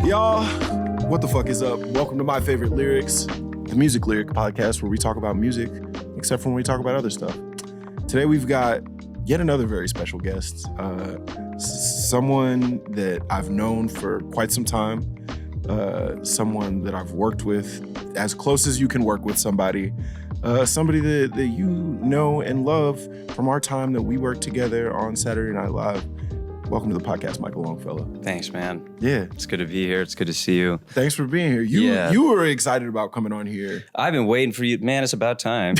Y'all, what the fuck is up? Welcome to My Favorite Lyrics, the music lyric podcast where we talk about music, except for when we talk about other stuff. Today we've got yet another very special guest, someone that I've known for quite some time, someone that I've worked with as close as you can work with somebody, somebody that you know and love from our time that we worked together on Saturday Night Live. Welcome to the podcast, Michael Longfellow. Thanks, man. Yeah. It's good to be here. It's good to see you. Thanks for being here. You were excited about coming on here. I've been waiting for you. Man, it's about time.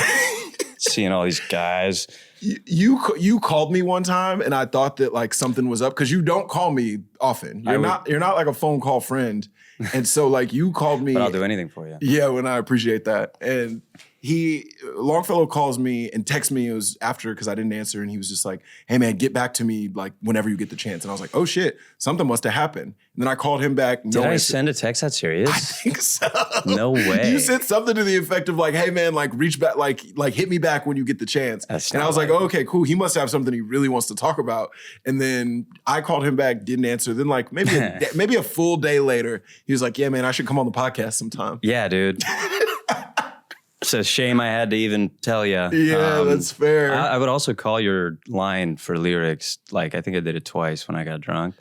Seeing all these guys. You called me one time and I thought that like something was up because you don't call me often. You're not like a phone call friend. And so like you called me. But I'll do anything for you. Yeah, and I appreciate that. And Longfellow calls me and texts me. It was after because I didn't answer, and he was just like, "Hey man, get back to me like whenever you get the chance." And I was like, "Oh shit, something must have happened." And then I called him back. Did I send a text that serious? I think so. No way. You said something to the effect of like, "Hey man, like reach back, like hit me back when you get the chance." And I was like, "Oh, okay, cool. He must have something he really wants to talk about." And then I called him back, didn't answer. Then like maybe a full day later, he was like, "Yeah man, I should come on the podcast sometime." Yeah, dude. It's a shame I had to even tell you. Yeah, that's fair. I would also call your line for lyrics. Like, I think I did it twice when I got drunk.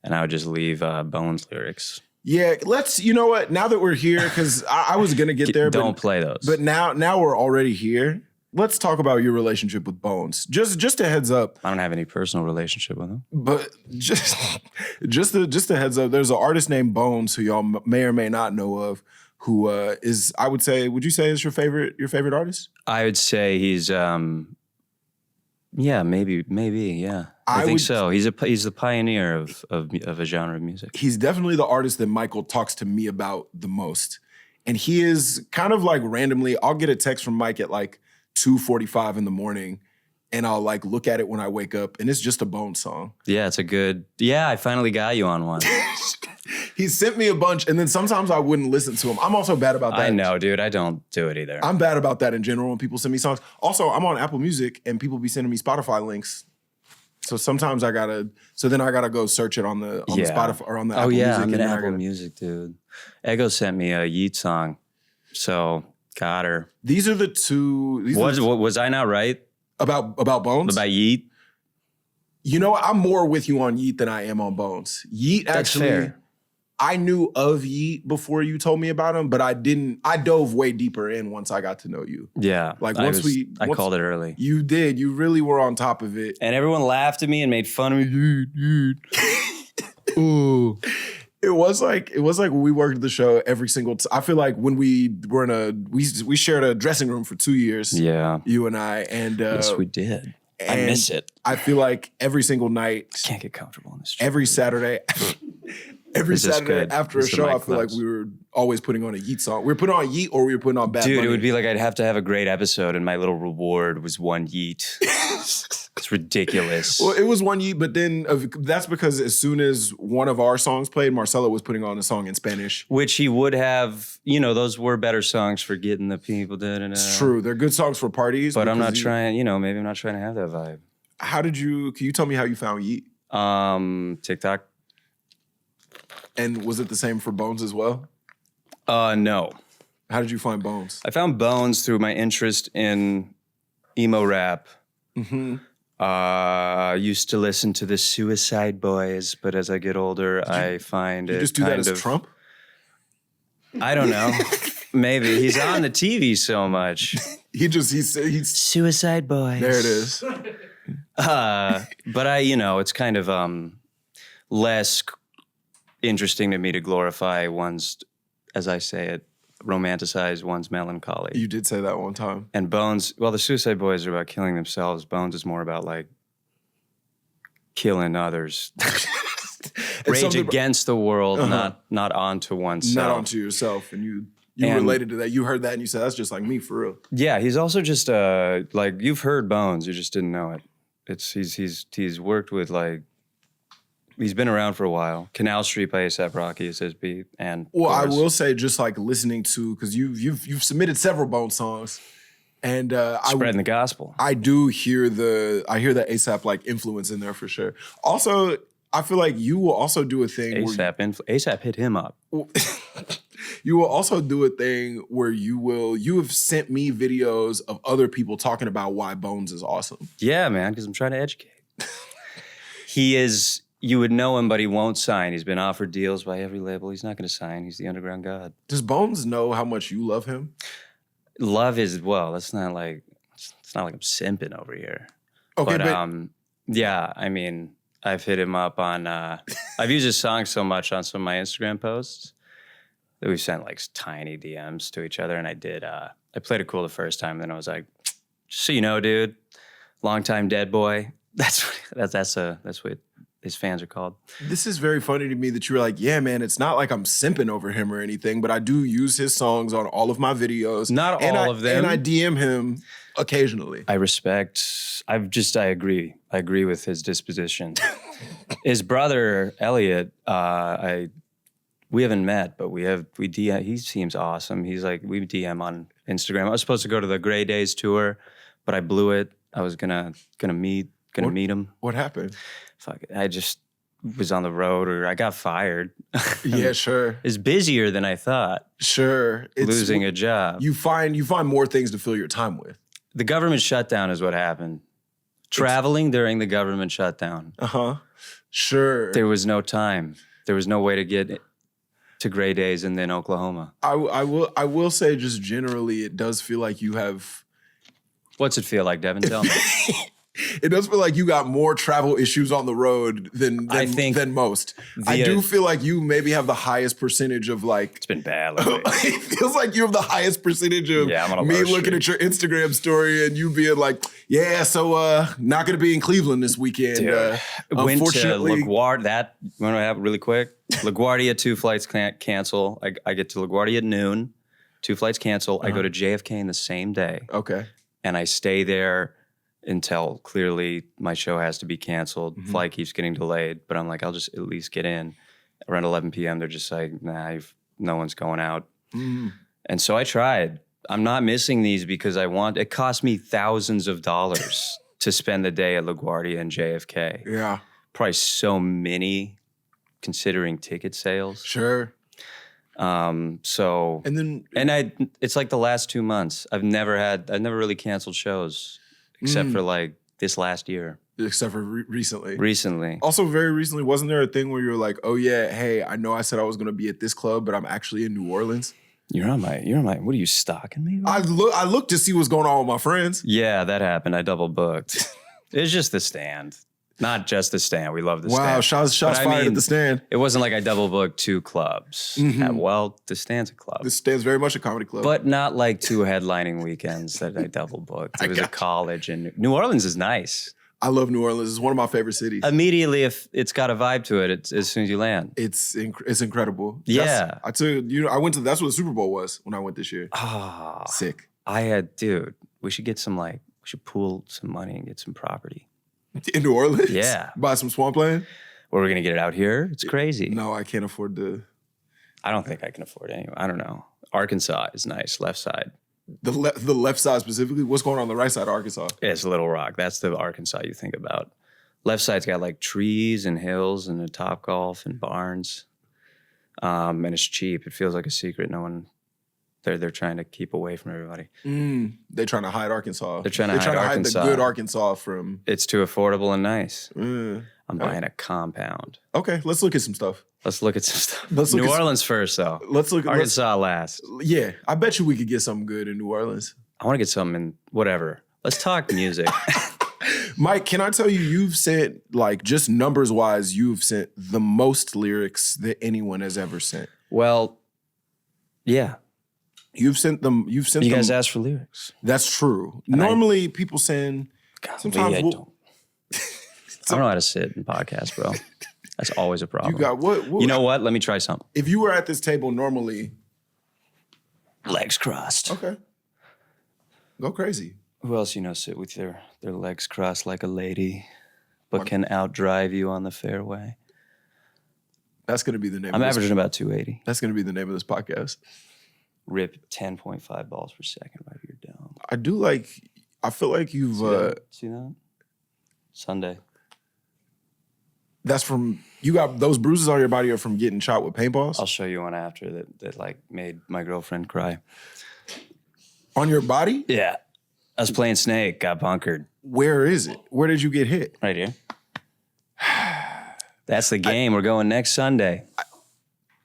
And I would just leave Bones lyrics. Yeah, you know what? Now that we're here, because I was going to get there. Don't play those. But now we're already here. Let's talk about your relationship with Bones. Just a heads up. I don't have any personal relationship with him. But just a heads up, there's an artist named Bones who y'all may or may not know of, who is, I would say, would you say is your favorite artist? I would say he's, maybe, yeah. I think so. He's the pioneer of a genre of music. He's definitely the artist that Michael talks to me about the most. And he is kind of like randomly, I'll get a text from Mike at like 2:45 in the morning, and I'll like look at it when I wake up, and it's just a Bones song. Yeah, I finally got you on one. He sent me a bunch, and then sometimes I wouldn't listen to him. I'm also bad about that. I know, dude. I don't do it either. I'm bad about that in general when people send me songs. Also, I'm on Apple Music, and people be sending me Spotify links. So sometimes I gotta go search it on the Spotify or on the Apple Music. Oh yeah, I'm in Apple Music, dude. Ego sent me a Yeat song, so got her. These are the two. Was I not right about Bones? About Yeat? You know what? I'm more with you on Yeat than I am on Bones. Yeat actually. That's fair. I knew of Yeat before you told me about him, but I dove way deeper in once I got to know you. Yeah. Like I called it early. You did. You really were on top of it. And everyone laughed at me and made fun of me. Yeat. Ooh. It was like when we worked at the show every single I feel like when we were we shared a dressing room for 2 years. Yeah. You and I. And yes, we did. I miss it. I feel like every single night. I can't get comfortable in this. Every Saturday. After a show, I feel like we were always putting on a Yeat song. We were putting on Yeat or we were putting on Bad Bunny. Dude, it would be like I'd have to have a great episode and my little reward was one Yeat. It's ridiculous. Well, it was one Yeat, but then that's because as soon as one of our songs played, Marcello was putting on a song in Spanish. Which he would have, those were better songs for getting the people. It's true. They're good songs for parties. But I'm not trying, maybe I'm not trying to have that vibe. Can you tell me how you found Yeat? TikTok. And was it the same for Bones as well? No. How did you find Bones? I found Bones through my interest in emo rap. Mm-hmm. I used to listen to the Suicide Boys, but as I get older, I find it just do that as Trump? I don't know. Maybe. He's on the TV so much. He's Suicide Boys. There it is. But it's kind of less interesting to me to glorify one's, as I say it, romanticize one's melancholy. You did say that one time. And Bones, well, the Suicide Boys are about killing themselves. Bones is more about like killing others. Rage against the world, not onto oneself. Not onto yourself. And you related to that. You heard that and you said, that's just like me for real. Yeah, he's also just like, you've heard Bones, you just didn't know it. He's worked with like, he's been around for a while. Canal Street by A$AP Rocky is his beat, and I will say, just like listening to, because you've submitted several Bones songs, and spreading the gospel. I do hear the A$AP like influence in there for sure. Also, I feel like you will also do a thing ASAP hit him up. You will also do a thing where you have sent me videos of other people talking about why Bones is awesome. Yeah, man, because I'm trying to educate. He is, you would know him, but he won't sign. He's been offered deals by every label. He's not going to sign. He's the underground god. Does Bones know how much you love him? Love is, well, it's not like I'm simping over here. Okay, but yeah, I mean, I've hit him up on, I've used his song so much on some of my Instagram posts that we've sent like tiny DMs to each other. And I played it cool the first time. Then I was like, just so you know, dude, long time dead boy. That's what his fans are called. This is very funny to me that you were like, yeah, man, it's not like I'm simping over him or anything, but I do use his songs on all of my videos. Not all of them. And I DM him occasionally. I agree. I agree with his disposition. His brother, Elliot, we haven't met, but we DM. He seems awesome. He's like, we DM on Instagram. I was supposed to go to the Grey Days tour, but I blew it. I was gonna meet him. What happened? Fuck it. I just was on the road, or I got fired. Yeah, sure. It's busier than I thought. Sure. Losing a job. You find more things to fill your time with. The government shutdown is what happened. Traveling during the government shutdown. Sure. There was no time. There was no way to get to Grey Days and then Oklahoma. I will say, just generally, it does feel like you have. What's it feel like, Devon? Tell me. It does feel like you got more travel issues on the road than most. I do feel like you maybe have the highest percentage of like. It's been bad lately. It feels like you have the highest percentage of me looking at your Instagram story and you being like, yeah, so not going to be in Cleveland this weekend. Dude, Unfortunately. Went to LaGuardia. That, want to have really quick? LaGuardia, 2 flights can't cancel. I get to LaGuardia at noon, 2 flights cancel. I go to JFK in the same day. Okay. And I stay there until clearly my show has to be canceled. Flight keeps getting delayed, but I'm like, I'll just at least get in. Around 11 p.m., they're just like, nah, no one's going out. And so I tried. I'm not missing these because it cost me thousands of dollars to spend the day at LaGuardia and JFK. Yeah. Probably so many considering ticket sales. Sure. It's like the last 2 months. I've never really canceled shows except for like this last year. Except for recently. Recently. Also, very recently, wasn't there a thing where you were like, oh yeah, hey, I know I said I was going to be at this club, but I'm actually in New Orleans? You're on my, what are you, stalking me? I looked to see what's going on with my friends. Yeah, that happened. I double booked. It's just the stand. Not just the stand. We love the stand. Wow, shots fired at the stand. It wasn't like I double booked 2 clubs. Well, the stand's a club. The stand's very much a comedy club. But not like 2 headlining weekends that I double booked. It was a college, and New Orleans is nice. I love New Orleans. It's one of my favorite cities. Immediately, if it's got a vibe to it, as soon as you land. It's incredible. Yeah. that's what the Super Bowl was when I went this year. Oh. Sick. We should get we should pool some money and get some property. In New Orleans? Yeah. Buy some swampland? Or we're going to get it out here? It's crazy. No, I can't afford to. I don't think I can afford it anyway. I don't know. Arkansas is nice, left side. The left side specifically? What's going on the right side of Arkansas? Yeah, it's Little Rock. That's the Arkansas you think about. Left side's got like trees and hills and a Topgolf and barns. And it's cheap. It feels like a secret. No one... They're trying to keep away from everybody. They're trying to hide Arkansas. They're trying to hide the good Arkansas from... It's too affordable and nice. I'm buying a compound. Okay, let's look at some stuff. New Orleans first, though. Let's look at Arkansas last. Yeah, I bet you we could get something good in New Orleans. I want to get something in whatever. Let's talk music. Mike, can I tell you, you've sent, like, just numbers-wise, you've sent the most lyrics that anyone has ever sent. Well, yeah. You guys asked for lyrics. That's true. Normally, people send. Sometimes I don't know how to sit in podcasts, bro. That's always a problem. You got what? You know what? Let me try something. If you were at this table normally, legs crossed. Okay. Go crazy. Who else sit with their legs crossed like a lady, but can outdrive you on the fairway? That's going to be the name. I'm averaging about 280. That's going to be the name of this podcast. Rip 10.5 balls per second right here down. I feel like you've... See that? Sunday. That's from, you got those bruises on your body are from getting shot with paintballs? I'll show you one after that like made my girlfriend cry. On your body? Yeah. I was playing Snake, got bunkered. Where is it? Where did you get hit? Right here. That's the game. We're going next Sunday.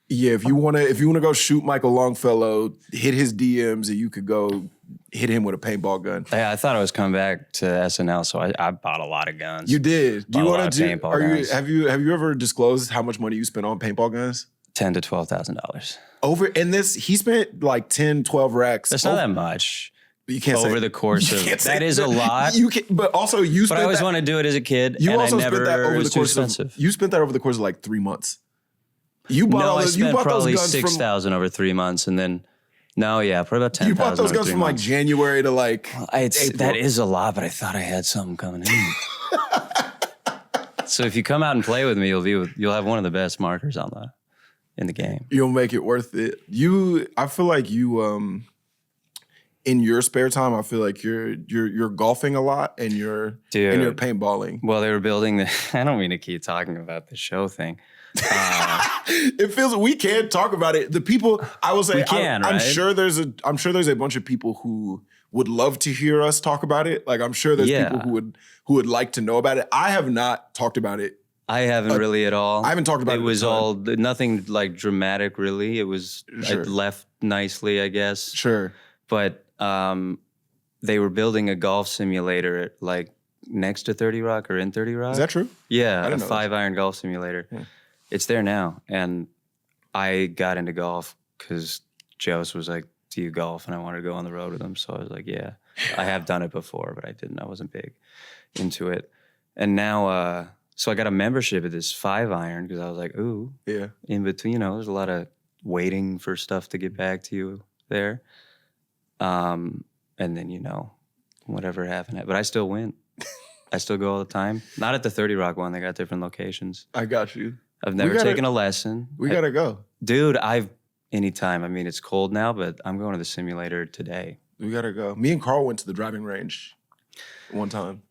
Yeah, if you wanna go shoot Michael Longfellow, hit his DMs, and you could go hit him with a paintball gun. Yeah, I thought I was coming back to SNL, so I bought a lot of guns. You did. Do you want to do? Guns. Have you ever disclosed how much money you spent on paintball guns? $10,000 to $12,000 Over in this, he spent like 10, 12 racks. That's not that much. You can't over say, the course of that is a lot. You can, but also you. But I always want to do it as a kid. You and also I never, spent that over it was the too course expensive. You spent that over the course of like 3 months. You bought no, all I those. spent You bought probably those guns $6,000 over 3 months, and then probably about 10,000. You bought those guns from like January to like. That is a lot, but I thought I had something coming in. So if you come out and play with me, you'll have one of the best markers in the game. You'll make it worth it. I feel like you in your spare time, I feel like you're golfing a lot and you're paintballing. Well, they were building I don't mean to keep talking about the show thing. It feels we can't talk about it. The people I will say we can, I'm right? sure there's a bunch of people who would love to hear us talk about it. Like I'm sure there's people who would like to know about it. I have not talked about it. I haven't really at all. I haven't talked about it. It was all nothing like dramatic really. It was Sure. it left nicely, I guess. Sure. But they were building a golf simulator like next to 30 Rock or in 30 Rock. Is that true? Yeah, I a didn't know 5-iron golf simulator. Yeah. It's there now. And I got into golf because Jose was like, do you golf? And I wanted to go on the road with him. So I was like, yeah. I have done it before, but I wasn't big into it. And now, so I got a membership at this 5-iron because I was like, ooh. Yeah. In between, there's a lot of waiting for stuff to get back to you there. And then, whatever happened. But I still win. I still go all the time. Not at the 30 Rock one. They got different locations. I got you. I've never taken a lesson. We gotta go. Dude, anytime. I mean, it's cold now, but I'm going to the simulator today. We gotta go. Me and Carl went to the driving range one time.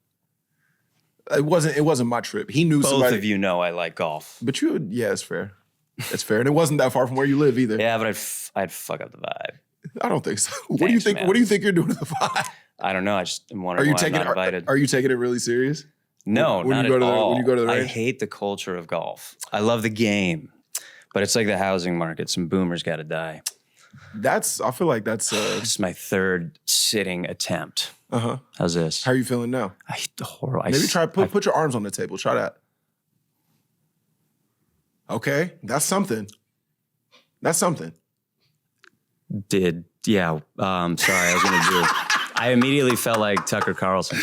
It wasn't my trip. He knew somebody. Both of you know I like golf. But it's fair. It's fair. And it wasn't that far from where you live either. Yeah, but I'd fuck up the vibe. I don't think so. What Thanks, do you think? man. What do you think you're doing to the vibe? I don't know. I just am wondering why I'm not invited. Are you taking it really serious? No, when not you go at to all. when you go to the I range? hate the culture of golf. I love the game, but it's like the housing market. Some boomers got to die. I feel like that's. This is my third sitting attempt. Uh-huh. How's this? How are you feeling now? Horrible. Maybe try put your arms on the table. Try that. Okay, that's something. That's something. Yeah. Sorry, I was gonna do it. I immediately felt like Tucker Carlson.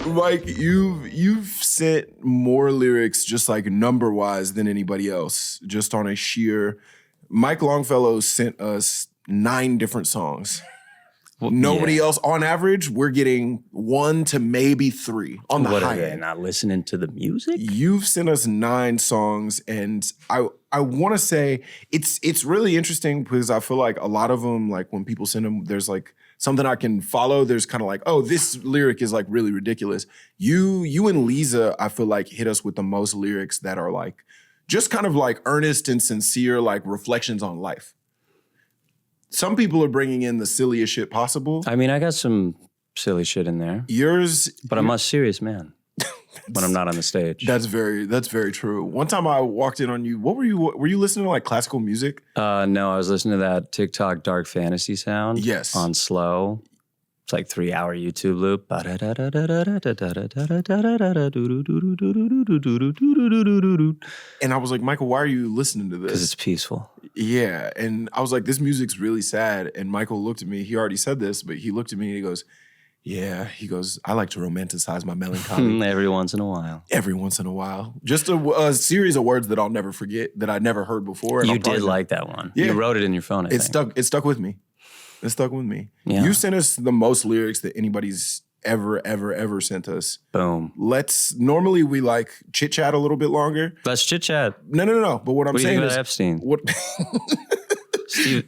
Mike, you've sent more lyrics just like number wise than anybody else. Just on a sheer, Mike Longfellow sent us 9 different songs. Well, Nobody else, on average, we're getting 1 to maybe 3 on the What high are they end. not listening to the music? You've sent us 9 songs, and I want to say it's really interesting because I feel like a lot of them, like when people send them, there's like something I can follow. There's kind of like, oh, this lyric is like really ridiculous. You and Lisa, I feel like hit us with the most lyrics that are like just kind of like earnest and sincere, like reflections on life. Some people are bringing in the silliest shit possible. I mean, I got some silly shit in there, but I'm a serious man when I'm not on the stage. That's very true. One time I walked in on you. What were you listening to, like classical music? No, I was listening to that TikTok dark fantasy sound. Yes. On slow. It's like 3-hour YouTube loop. And I was like, Michael, why are you listening to this? Because it's peaceful. Yeah. And I was like, this music's really sad. And Michael looked at me. He already said this, but he looked at me and he goes, yeah. He goes, I like to romanticize my melancholy. Every once in a while. Every once in a while. Just a series of words that I'll never forget, that I never heard before. And You did like that one. Yeah. You wrote it in your phone, I think. It stuck with me. It stuck with me. Yeah. You sent us the most lyrics that anybody's ever sent us. Boom. Normally we like chit chat a little bit longer. Let's chit chat. No. But what I'm saying is Epstein? what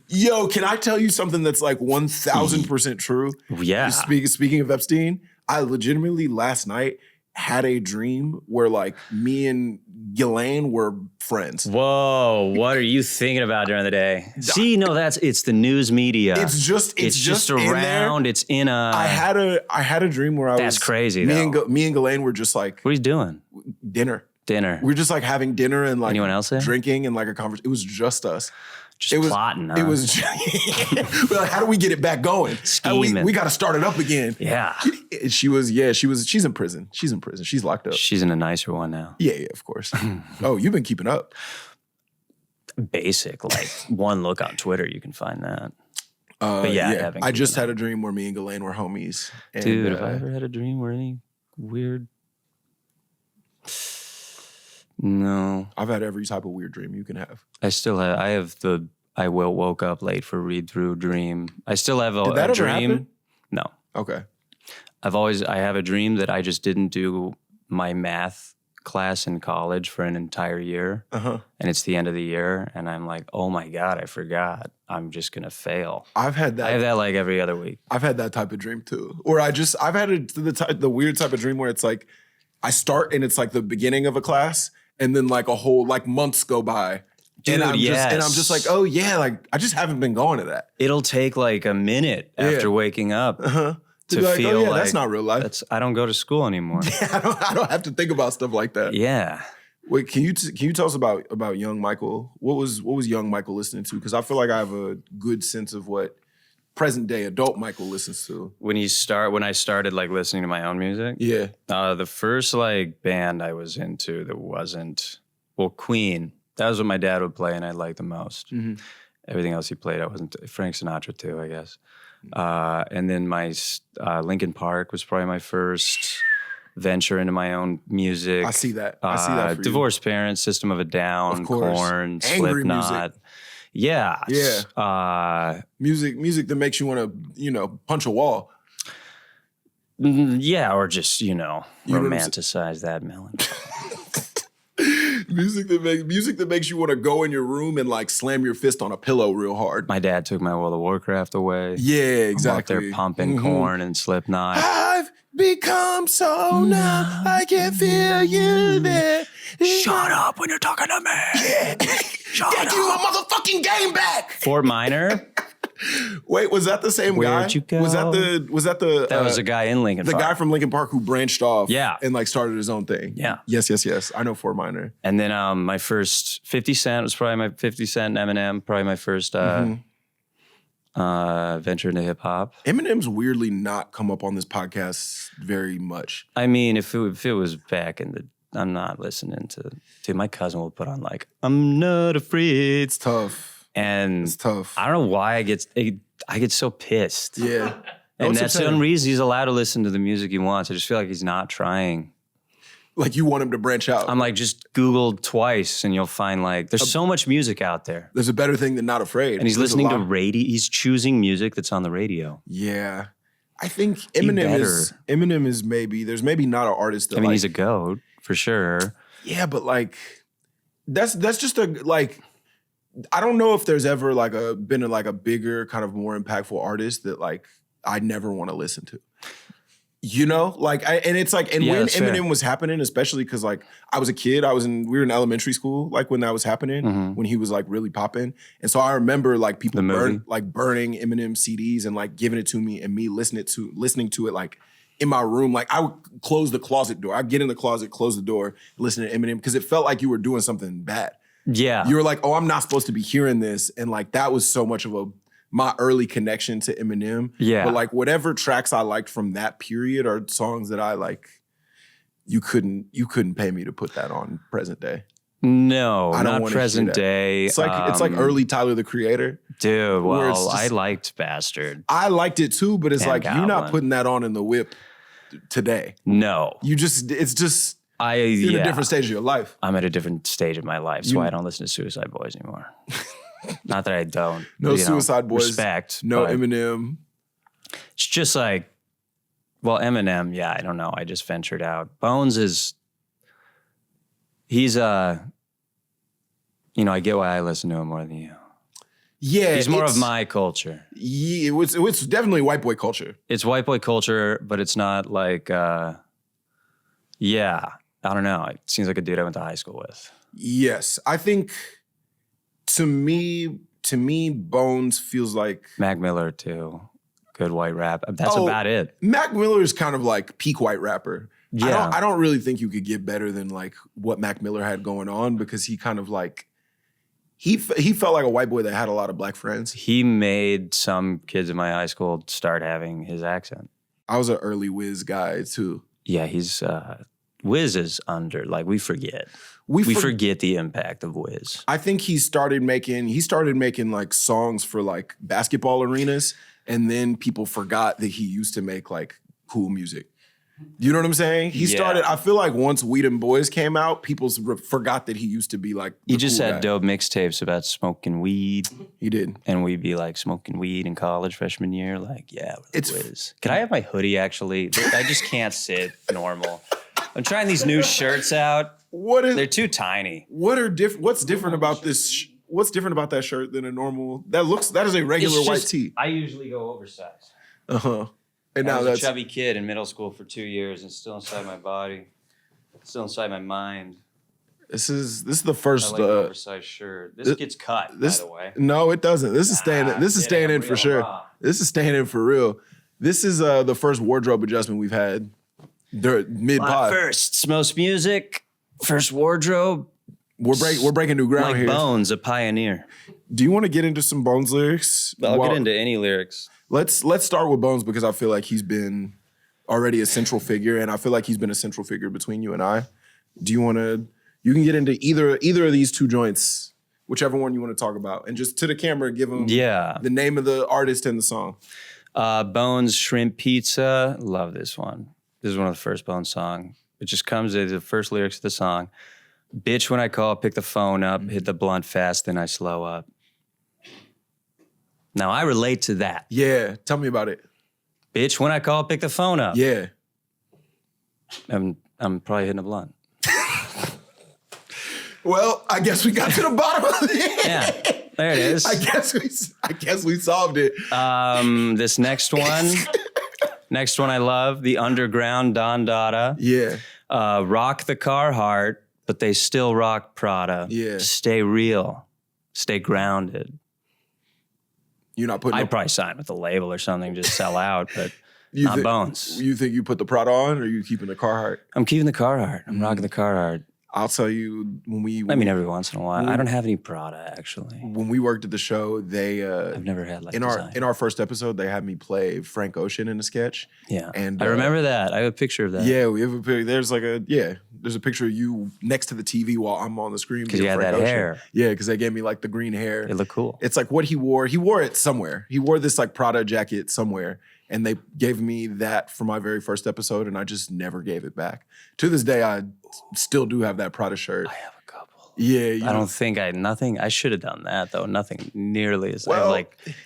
Yo, can I tell you something that's like 1,000% true? Yeah. Speaking of Epstein, I legitimately last night had a dream where like me and Ghislaine were friends. Whoa, what are you thinking about during the day? See, no, it's the news media. It's just around. It's in a. I had a dream where That's crazy. Me and Ghislaine were just like, what are you doing? Dinner. We're just like having dinner and like anyone else there? Drinking and like a conversation. It was just us. Plotting. Huh? It was. We're like, how do we get it back going? Scheming. We got to start it up again. Yeah. She's in prison. She's locked up. She's in a nicer one now. Yeah, of course. Oh, you've been keeping up. Basic, like one look on Twitter, you can find that. But yeah, I just had a dream where me and Ghislaine were homies. And, dude, have I ever had a dream where any weird? No. I've had every type of weird dream you can have. I have the I woke up late for read through dream. I still have a dream. Happen? No. Okay. I have a dream that I just didn't do my math class in college for an entire year. Uh-huh. And it's the end of the year and I'm like, oh my God, I forgot. I'm just gonna fail. I have that like every other week. I've had that type of dream too. Or I've had the weird type of dream where it's like I start and it's like the beginning of a class and then like a whole like months go by. Dude, and I'm just like, oh yeah, like I just haven't been going to that. It'll take like a minute after waking up to like, feel like that's not real life. I don't go to school anymore. I don't have to think about stuff like that. Yeah. Wait, can you tell us about young Michael? What was young Michael listening to? Because I feel like I have a good sense of what present day adult Michael listens to. When I started like listening to my own music, yeah. The first like band I was into that wasn't Queen. That was what my dad would play, and I liked the most. Mm-hmm. Everything else he played, I wasn't. Frank Sinatra too, I guess. And then my Linkin Park was probably my first venture into my own music. I see that. I see that for Divorced Parents, System of a Down, of course. Korn, Angry Slipknot. Music. Yeah. Yeah. Music that makes you want to, punch a wall. Yeah, or just, romanticize that melancholy. Music that makes you want to go in your room and like slam your fist on a pillow real hard. My dad took my World of Warcraft away. Yeah, exactly. I'm out there pumping Korn and Slipknot. I've become so numb, I can feel you there. Shut up when you're talking to me. Yeah. Shut up. Give me my motherfucking game back. Fort Minor. Wait, was that the same guy? Where'd you go? Was that the That was a guy in Linkin Park. The guy from Linkin Park who branched off and like started his own thing. Yeah. Yes. I know Fort Minor. And then my first 50 Cent was probably my 50 Cent and Eminem, probably my first venture into hip hop. Eminem's weirdly not come up on this podcast very much. I mean, if it was back in the, I'm not listening to, dude, my cousin will put on like, I'm not afraid. It's tough. And it's tough. I don't know why I get so pissed. Yeah. And that's the only reason he's allowed to listen to the music he wants. I just feel like he's not trying. Like you want him to branch out. I'm like, just Google twice and you'll find like, there's so much music out there. There's a better thing than Not Afraid. And he's listening to radio. He's choosing music that's on the radio. Yeah. I think Eminem is there's maybe not an artist that he's a goat for sure. Yeah, but like, that's just I don't know if there's ever been a bigger kind of more impactful artist that like I never want to listen to. When Eminem was happening, especially because like I was a kid, we were in elementary school like when that was happening, when he was like really popping, and so I remember like people burning Eminem CDs and like giving it to me and me listening to it like in my room. Like I would close the closet door, I'd get in the closet, close the door, listen to Eminem because it felt like you were doing something bad. Yeah. You were like, oh, I'm not supposed to be hearing this. And like, that was so much of my early connection to Eminem. Yeah. But like, whatever tracks I liked from that period are songs that I like, you couldn't pay me to put that on present day. No, not present day. It's like early Tyler, the Creator. Dude, well, I liked Bastard. I liked it too, but it's like, you're not putting that on in the whip today. No. You're in a different stage of your life. I'm at a different stage of my life. So I don't listen to Suicide Boys anymore. Not that I don't. No Suicide Boys. Respect. No Eminem. It's just like, well, Eminem, I don't know. I just ventured out. Bones he's I get why I listen to him more than you. Yeah, He's more of my culture. Yeah, it was definitely white boy culture. It's white boy culture, but it's not like, I don't know. It seems like a dude I went to high school with. Yes, I think to me, Bones feels like Mac Miller too. Good white rap. That's about it. Mac Miller is kind of like peak white rapper. Yeah. I don't really think you could get better than like what Mac Miller had going on because he kind of like he felt like a white boy that had a lot of black friends. He made some kids in my high school start having his accent. I was an early Wiz guy too. Yeah, he's Wiz is under, like we forget. We forget the impact of Wiz. I think he started making like songs for like basketball arenas, and then people forgot that he used to make like cool music. You know what I'm saying? He started, I feel like once Weed and Boys came out, people forgot that he used to be like He just had dope mixtapes about smoking weed. He did. And we'd be like smoking weed in college freshman year. Like, yeah, it's Wiz. Can I have my hoodie actually? I just can't sit normal. I'm trying these new shirts out. They're too tiny. What's different about this? What's different about that shirt than a normal? That is a regular white tee. I usually go oversized. And I was a chubby kid in middle school for 2 years, and still inside my body, still inside my mind. This is the first. I like an oversized shirt. This gets cut, by the way. No, it doesn't. This is staying. This is staying in for sure. This is staying in for real. This is the first wardrobe adjustment we've had mid pod. Firsts, most music, first wardrobe. We're breaking new ground here. Bones, a pioneer. Do you want to get into some Bones lyrics? I'll get into any lyrics. Let's start with Bones because I feel like he's been already a central figure, and I feel like he's been a central figure between you and I. Do you want to? You can get into either of these two joints, whichever one you want to talk about, and just to the camera give them the name of the artist and the song. Bones Shrimp Pizza. Love this one. This is one of the first Bones songs. It just comes as the first lyrics of the song. Bitch, when I call, pick the phone up, hit the blunt fast, then I slow up. Now, I relate to that. Yeah, tell me about it. Bitch, when I call, pick the phone up. Yeah. I'm probably hitting a blunt. Well, I guess we got to the bottom of it. Yeah, there it is. I guess we solved it. This next one I love, The Underground, Don Dada. Yeah. Rock the Carhartt, but they still rock Prada. Yeah. Stay real. Stay grounded. You're not putting. I'd probably sign with a label or something, just sell out, but not Bones. You think you put the Prada on, or are you keeping the Carhartt? I'm keeping the Carhartt. I'm rocking the Carhartt. I'll tell you every once in a while. I don't have any Prada actually. When we worked at the show, I've never had like in our first episode, they had me play Frank Ocean in a sketch. Yeah, and I remember that. I have a picture of that. Yeah, we have a picture. There's a picture of you next to the TV while I'm on the screen because you had that hair. Yeah, because they gave me like the green hair. It looked cool. It's like what he wore. He wore it somewhere. He wore this like Prada jacket somewhere. And they gave me that for my very first episode, and I just never gave it back. To this day, I still do have that Prada shirt. I have a couple. Yeah. I don't think I should have done that, though. Nothing nearly as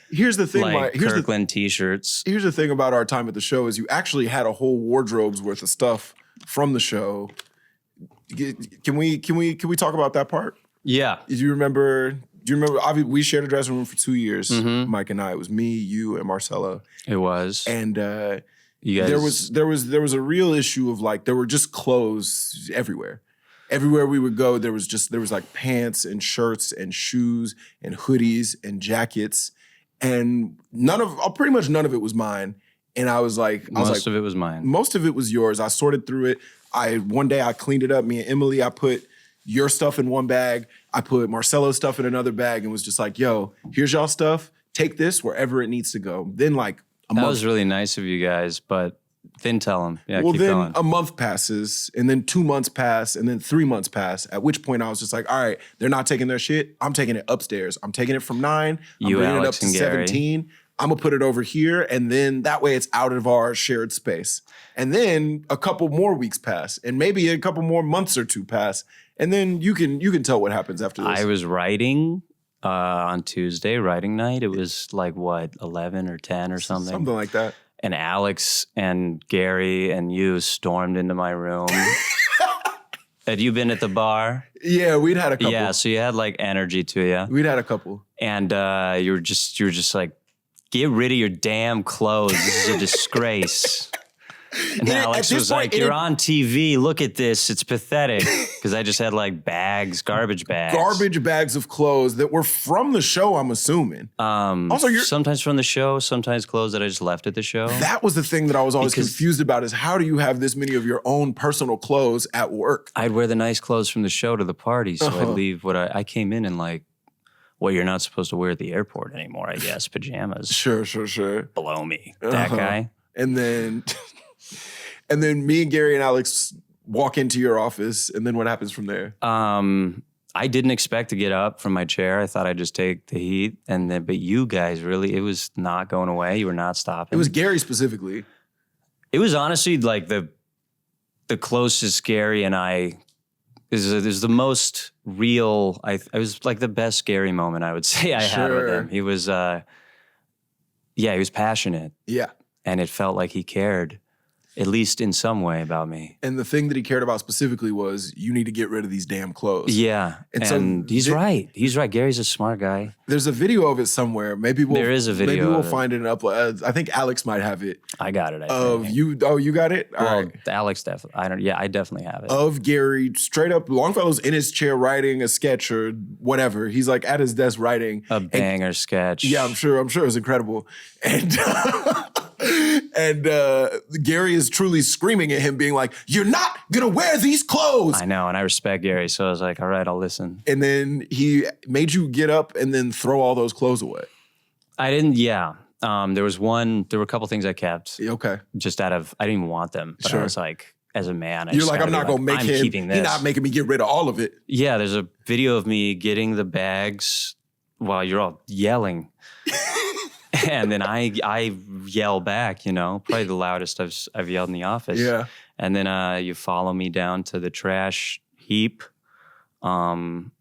here's the thing. Kirkland t-shirts. Here's the thing about our time at the show is you actually had a whole wardrobe's worth of stuff from the show. Can we talk about that part? Yeah. Do you remember, we shared a dressing room for 2 years, Mike and I. It was me, you, and Marcello. It was. And you guys... there was a real issue of like, there were just clothes everywhere. Everywhere we would go, there was like pants and shirts and shoes and hoodies and jackets. And pretty much none of it was mine. And I was like... Most of it was mine. Most of it was yours. I sorted through it. One day I cleaned it up. Me and Emily, I put your stuff in one bag. I put Marcello's stuff in another bag and was just like, yo, here's y'all stuff. Take this wherever it needs to go. Then like a month. That was really nice of you guys, but then tell them. Yeah, well, keep then going. A month passes and then 2 months pass and then 3 months pass, at which point I was just like, all right, they're not taking their shit. I'm taking it upstairs. I'm taking it from 9. I'm bringing it up to 17. I'm going to put it over here, and then that way it's out of our shared space. And then a couple more weeks pass, and maybe a couple more months or 2 pass, and then you can tell what happens after this. I was writing on Tuesday, writing night. It was like, 11 or 10 or something? Something like that. And Alex and Gary and you stormed into my room. Had you been at the bar? Yeah, we'd had a couple. Yeah, so you had like energy to you. We'd had a couple. And you were just like, get rid of your damn clothes. This is a disgrace. And Alex was like, you're on TV. Look at this. It's pathetic. Because I just had like garbage bags. Garbage bags of clothes that were from the show, I'm assuming. Also, sometimes from the show, sometimes clothes that I just left at the show. That was the thing that I was always confused about is how do you have this many of your own personal clothes at work? I'd wear the nice clothes from the show to the party. So I'd leave what I came in like, what you're not supposed to wear at the airport anymore, I guess. Pajamas. Sure. Below me. That guy. And then me and Gary and Alex walk into your office, and then what happens from there? I didn't expect to get up from my chair. I thought I'd just take the heat, but you guys really, it was not going away. You were not stopping. It was Gary specifically. It was honestly like the closest Gary and I is the most real. It was like the best Gary moment I would say I had with him. He was, he was passionate. Yeah, and it felt like he cared. At least in some way about me. And the thing that he cared about specifically was you need to get rid of these damn clothes. Yeah. And so he's right. He's right. Gary's a smart guy. There's a video of it somewhere. There is a video. Maybe we'll find it and upload. I think Alex might have it. I got it. You got it? All right. Alex definitely. I definitely have it. Of Gary, straight up, Longfellow's in his chair writing a sketch or whatever. He's like at his desk writing. A banger sketch. Yeah, I'm sure it was incredible. And Gary is truly screaming at him, being like, "You're not gonna wear these clothes." I know, and I respect Gary, so I was like, "All right, I'll listen." And then he made you get up and then throw all those clothes away. I didn't. Yeah, there were a couple things I kept. Okay, just I didn't even want them, but I was like, as a man, you're like, I'm not gonna make him. He's not making me get rid of all of it. Yeah, there's a video of me getting the bags while you're all yelling. And then I yell back, probably the loudest I've yelled in the office. Yeah. And then you follow me down to the trash heap. And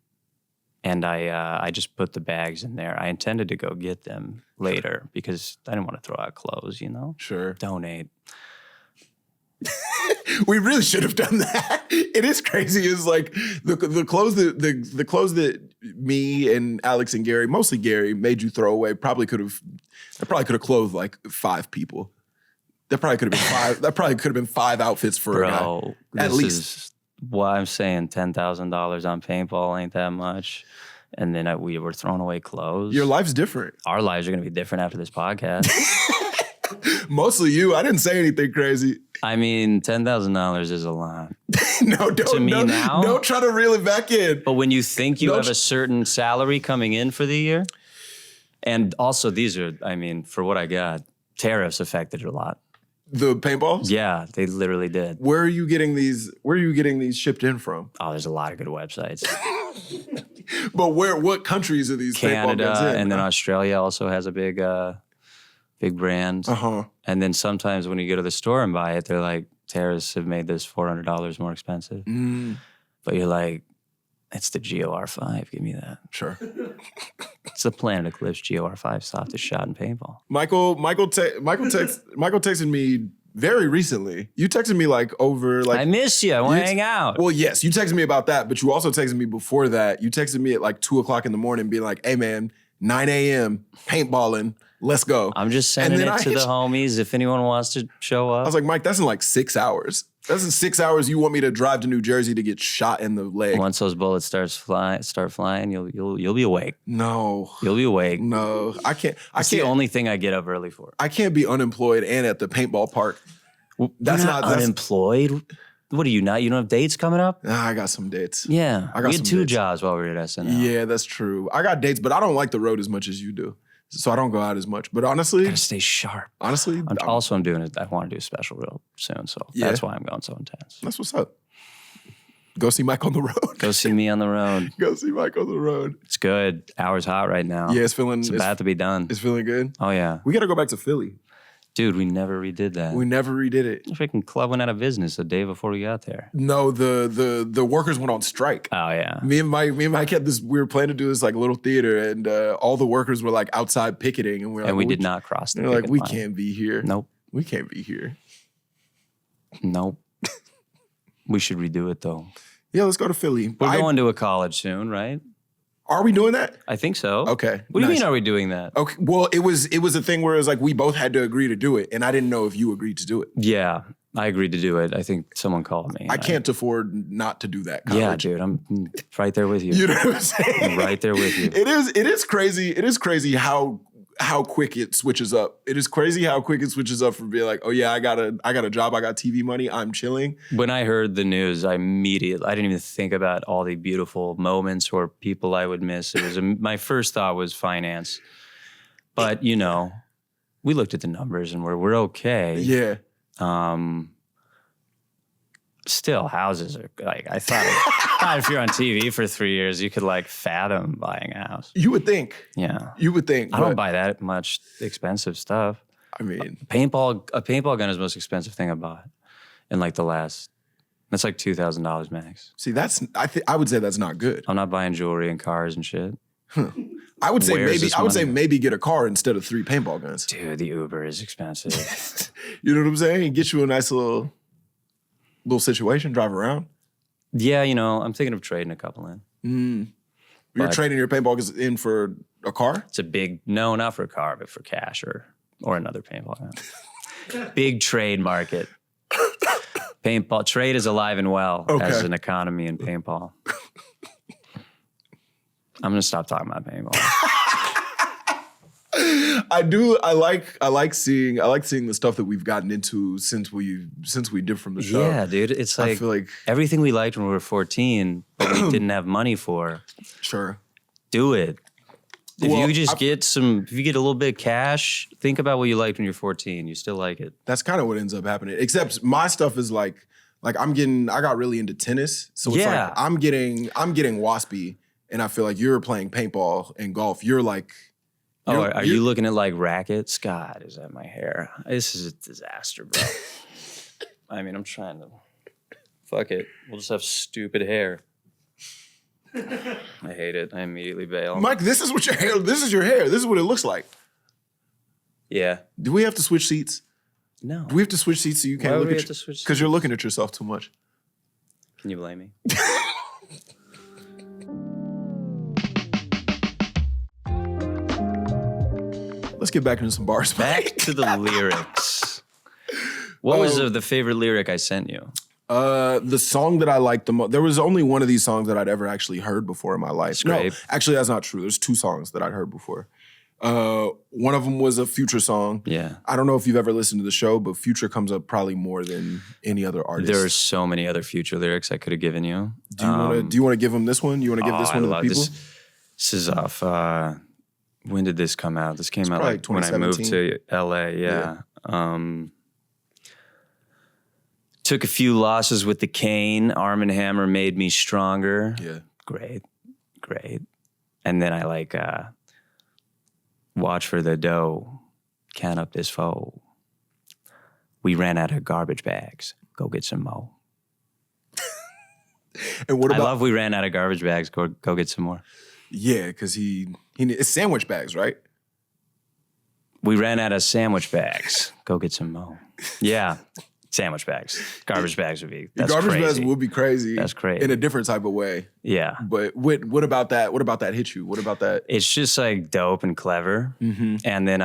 I just put the bags in there. I intended to go get them later because I didn't want to throw out clothes, Sure. Donate. We really should have done that. It is crazy. It's like the clothes that me and Alex and Gary, mostly Gary, made you throw away probably could have clothed like 5 people. That probably could have been 5. That probably could have been 5 outfits for a guy. At least. Is why I'm saying $10,000 on paintball ain't that much. And then we were throwing away clothes. Your life's different. Our lives are going to be different after this podcast. Mostly you. I didn't say anything crazy. I mean, $10,000 is a lot. No, don't try to reel it back in. But when you think you have a certain salary coming in for the year, and also these are, for what I got, tariffs affected it a lot. The paintballs? Yeah, they literally did. Where are you getting these shipped in from? Oh, there's a lot of good websites. But what countries are these Canada, paintball guns in? And then Australia also has a big brand. Uh-huh. And then sometimes when you go to the store and buy it, they're like, tariffs have made this $400 more expensive. But you're like, it's the GOR5. Give me that. Sure. It's the Planet Eclipse GOR5 softest shot in paintball. Michael texted me very recently. You texted me I miss you. I want to hang out. Well, yes, you texted me about that, but you also texted me before that. You texted me at 2:00 in the morning being like, "Hey man, 9 a.m. paintballing. Let's go." I'm just sending it to the homies if anyone wants to show up. I was like, Mike, that's in 6 hours. That's in 6 hours you want me to drive to New Jersey to get shot in the leg. Once those bullets start flying, you'll be awake. No. You'll be awake. No. I can't. It's the only thing I get up early for. I can't be unemployed and at the paintball park. That's not unemployed. What are you not? You don't have dates coming up? Nah, I got some dates. Yeah. We had 2 jobs while we were at SNL. Yeah, that's true. I got dates, but I don't like the road as much as you do. So I don't go out as much. But honestly, gotta stay sharp. Honestly, I'm doing it. I want to do a special real soon. So that's why I'm going so intense. That's what's up. Go see Mike on the road. Go see me on the road. Go see Mike on the road. It's good. Hour's hot right now. Yeah, it's about to be done. It's feeling good. Oh yeah. We got to go back to Philly. Dude, we never redid that. We never redid it. The freaking club went out of business the day before we got there. No, the workers went on strike. Oh yeah. Me and Mike had this. We were planning to do this little theater, and all the workers were outside picketing, and we did not cross the. They're we can't be here. Nope. We can't be here. Nope. We should redo it though. Yeah, let's go to Philly. We're going to a college soon, right? Are we doing that? I think so. Okay. What do you mean, are we doing that? Okay. Well, it was a thing where it was like we both had to agree to do it, and I didn't know if you agreed to do it. Yeah, I agreed to do it. I think someone called me. I can't afford not to do that. Yeah, dude, I'm right there with you. You know what I'm saying? I'm right there with you. It is crazy. It is crazy how quick it switches up. It is crazy how quick it switches up from being like, oh yeah, I got a job, I got TV money, I'm chilling. When I heard the news, I didn't even think about all the beautiful moments or people I would miss. It was my first thought was finance, but you know, we looked at the numbers and we're okay. Yeah. Still, houses are like, I thought if you're on TV for 3 years, you could like fathom buying a house. You would think. Yeah. You would think. I don't buy that much expensive stuff. I mean, a paintball gun is the most expensive thing I bought in like that's like $2,000 max. See, I would say that's not good. I'm not buying jewelry and cars and shit. I would say maybe get a car instead of 3 paintball guns. Dude, the Uber is expensive. You know what I'm saying? Get you a nice little situation, drive around. Yeah, you know, I'm thinking of trading a couple in. You're trading your paintball guns in for a car? It's no, not for a car, but for cash or another paintball gun. Big trade market. Paintball trade is alive and well as an economy in paintball. I'm gonna stop talking about paintball. I like seeing the stuff that we've gotten into since we did from the show. Yeah, dude. It's like, I feel like everything we liked when we were 14, but we didn't have money for. Sure. Do it. If you get a little bit of cash, think about what you liked when you're 14. You still like it. That's kind of what ends up happening. Except my stuff is like I got really into tennis. So it's like I'm getting waspy, and I feel like you're playing paintball and golf. You're like, are you looking at like rackets? God, is that my hair? This is a disaster, bro. I mean, I'm trying to. Fuck it. We'll just have stupid hair. I hate it. I immediately bail. Mike, this is your hair. This is what it looks like. Yeah. Do we have to switch seats? No. Do we have to switch seats so you can't look at because you're looking at yourself too much? Can you blame me? Let's get back into some bars. Back to the lyrics. What was the favorite lyric I sent you? The song that I liked the most, there was only one of these songs that I'd ever actually heard before in my life. Scrape. No, actually that's not true. There's 2 songs that I'd heard before. One of them was a Future song. Yeah. I don't know if you've ever listened to the show, but Future comes up probably more than any other artist. There are so many other Future lyrics I could have given you. Do you want to give them this one? You want to give this one to the people? This is off, when did this come out? This came out like when I moved to LA, yeah. Took a few losses with the cane. Arm & Hammer made me stronger. Yeah. Great. And then I watch for the dough, count up this foe. We ran out of garbage bags. Go get some more. And what about? I love we ran out of garbage bags. Go get some more. Yeah, because it's sandwich bags, right? We ran out of sandwich bags. Go get some more. Yeah. Sandwich bags. Garbage bags would be, that's garbage crazy. Bags would be crazy. That's crazy. In a different type of way. Yeah. But what about that? What about that hit you? What about that? It's just like dope and clever. Mm-hmm. And then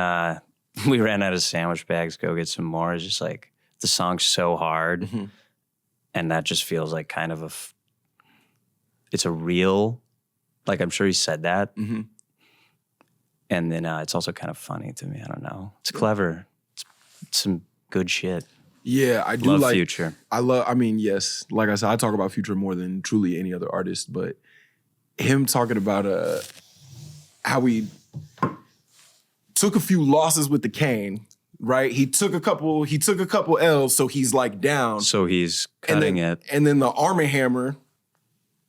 we ran out of sandwich bags. Go get some more. It's just like the song's so hard. Mm-hmm. And that just feels like kind of it's a real, like I'm sure he said that. Mm-hmm. And then it's also kind of funny to me. I don't know. It's clever. It's some good shit. Yeah, I do love like Future. Yes, like I said, I talk about Future more than truly any other artist, but him talking about how he took a few losses with the cane, right? He took a couple L's, so he's like down. So he's cutting it. And then the Arm & Hammer,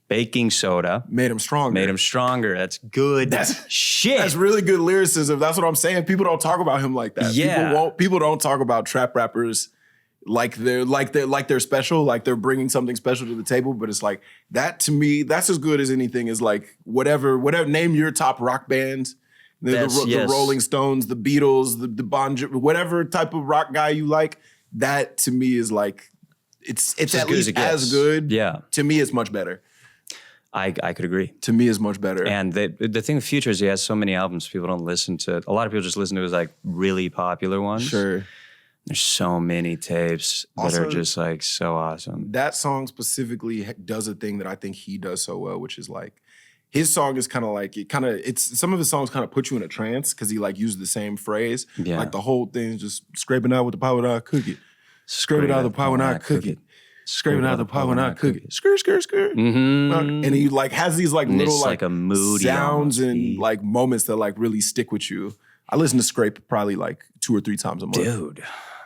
baking soda, made him stronger. That's good. That's shit. That's really good lyricism. That's what I'm saying. People don't talk about him like that. Yeah. People don't talk about trap rappers like they're special, like they're bringing something special to the table. But it's like that to me, that's as good as anything. Is like whatever. Name your top rock bands. The Rolling Stones, the Beatles, the Bon Jovi, whatever type of rock guy you like. That to me is like it's as at good as least it gets. as good. Yeah. To me, it's much better. I could agree. To me, it's much better. And the thing with Future is he has so many albums people don't listen to. A lot of people just listen to his like really popular ones. Sure. There's so many tapes that Also, are just like so awesome. That song specifically does a thing that I think he does so well, which is like his song is kind of like it's some of his songs kind of put you in a trance because he like uses the same phrase. Yeah. Like the whole thing is just scraping out with the power when I cook it. Scraping out the power when I cook it. Scraping out the power when I cook it. Skirt, skirt, skirt. Mm-hmm. And he like has these like And little it's like a moody sounds and beat. like moments that like really stick with you. I listen to Scrape probably like 2 or 3 times a month. Dude,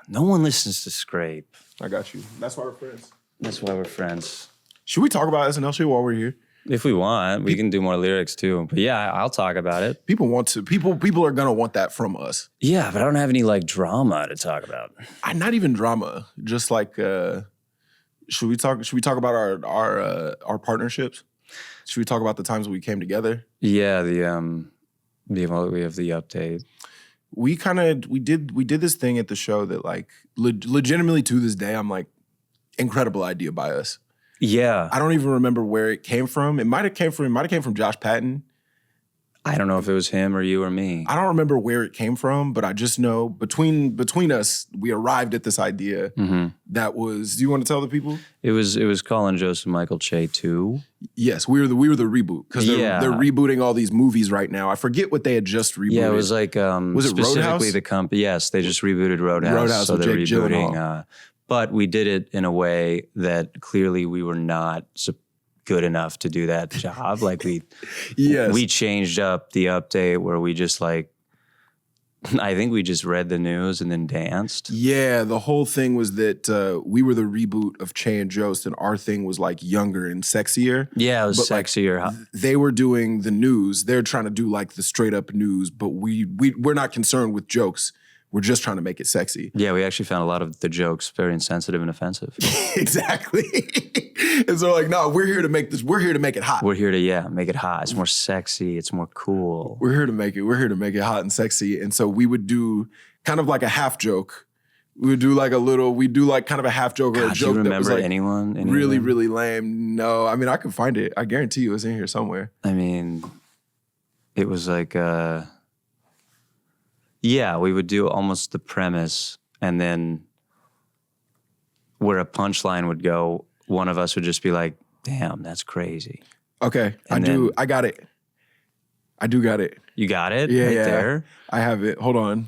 no one listens to Scrape. I got you. That's why we're friends. That's why we're friends. Should we talk about SNL shit while we're here? If we want, we can do more lyrics too. But yeah, I'll talk about it. People want to. People are gonna want that from us. Yeah, but I don't have any like drama to talk about. Not even drama. Just like should we talk about our partnerships? Should we talk about the times we came together? Yeah, we have the update. We did this thing at the show that like legitimately to this day I'm like incredible idea by us. Yeah. I don't even remember where it came from. It might have came from Josh Patton. I don't know if it was him or you or me. I don't remember where it came from, but I just know between us, we arrived at this idea that was. Do you want to tell the people? It was Colin Jost and Michael Che 2. Yes, we were the reboot because they're rebooting all these movies right now. I forget what they had just rebooted. Yeah, it was like was it specifically Roadhouse? the company. Yes, they just rebooted Roadhouse. So with they're Jake rebooting. Gyllenhaal. But we did it in a way that clearly we were not good enough to do that job. Like we changed up the update where we just like, I think we just read the news and then danced. Yeah, the whole thing was that we were the reboot of Che and Jost, and our thing was like younger and sexier. Yeah, it was sexier. Like, they were doing the news. They're trying to do like the straight up news, but we're not concerned with jokes. We're just trying to make it sexy. Yeah, we actually found a lot of the jokes very insensitive and offensive. Exactly. And so like, no, we're here to make this. We're here to make it hot. We're here to make it hot. It's more sexy. It's more cool. We're here to make it hot and sexy. And so we would do kind of like a half joke. We would do like kind of a half joke or a joke. Do you remember that was like anyone? Really, really lame. No, I mean I could find it. I guarantee you it's in here somewhere. I mean, it was like yeah, we would do almost the premise, and then where a punchline would go, one of us would just be like, damn, that's crazy. Okay, And I got it. I do got it. You got it? Yeah, right yeah. there? I have it. Hold on.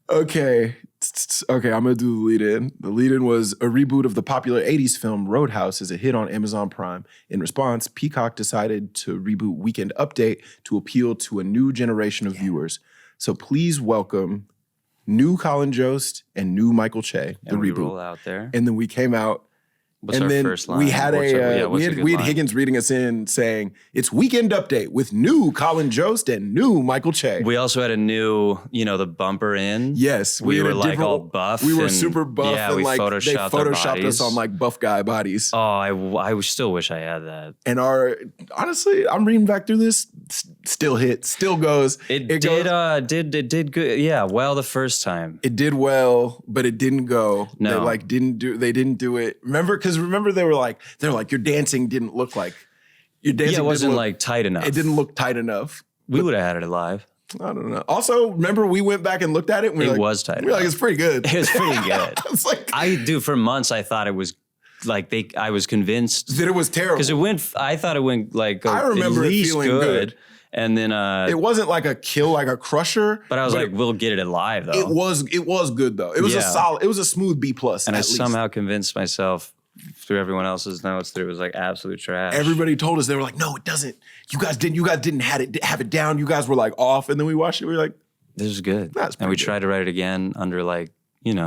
Okay. Okay, I'm going to do the lead-in. The lead-in was a reboot of the popular 80s film Roadhouse is a hit on Amazon Prime. In response, Peacock decided to reboot Weekend Update to appeal to a new generation of viewers. So please welcome new Colin Jost and new Michael Che, the And we reboot. roll out there. And then we came out. What's and our then first line? we had What's we a had good line? Higgins reading us in saying it's Weekend Update with new Colin Jost and new Michael Che. We also had a new, the bumper in. Yes, we had were a like different- all buff. We were and, super buff. Yeah, and we like photoshopped they our photoshopped bodies. us on like buff guy bodies. Oh, I still wish I had that. And honestly, I'm reading back through this, still hit, still goes. It did good. Yeah, well, the first time. It did well, but it didn't go. No. They didn't do it. Remember they were like your dancing didn't look like your dancing. Yeah, it wasn't didn't look, like tight enough. It didn't look tight enough. We would have had it live. I don't know. Also, remember we went back and looked at it. And It was tight We were like, enough. it's pretty good. It was pretty good. It's like For months I thought it was like I was convinced that it was terrible because I thought it went like I remember at it least feeling good. And then It wasn't like a kill, like a crusher. but I was like, we'll get it live though. It was good though. It was it was a smooth B+. And I at least. somehow convinced myself through everyone else's notes that it was like absolute trash. Everybody told us, they were like, no, it doesn't. You guys didn't have it down. You guys were like off. And then we watched it. We were like, This is good. That's and we pretty good. tried to write it again under like,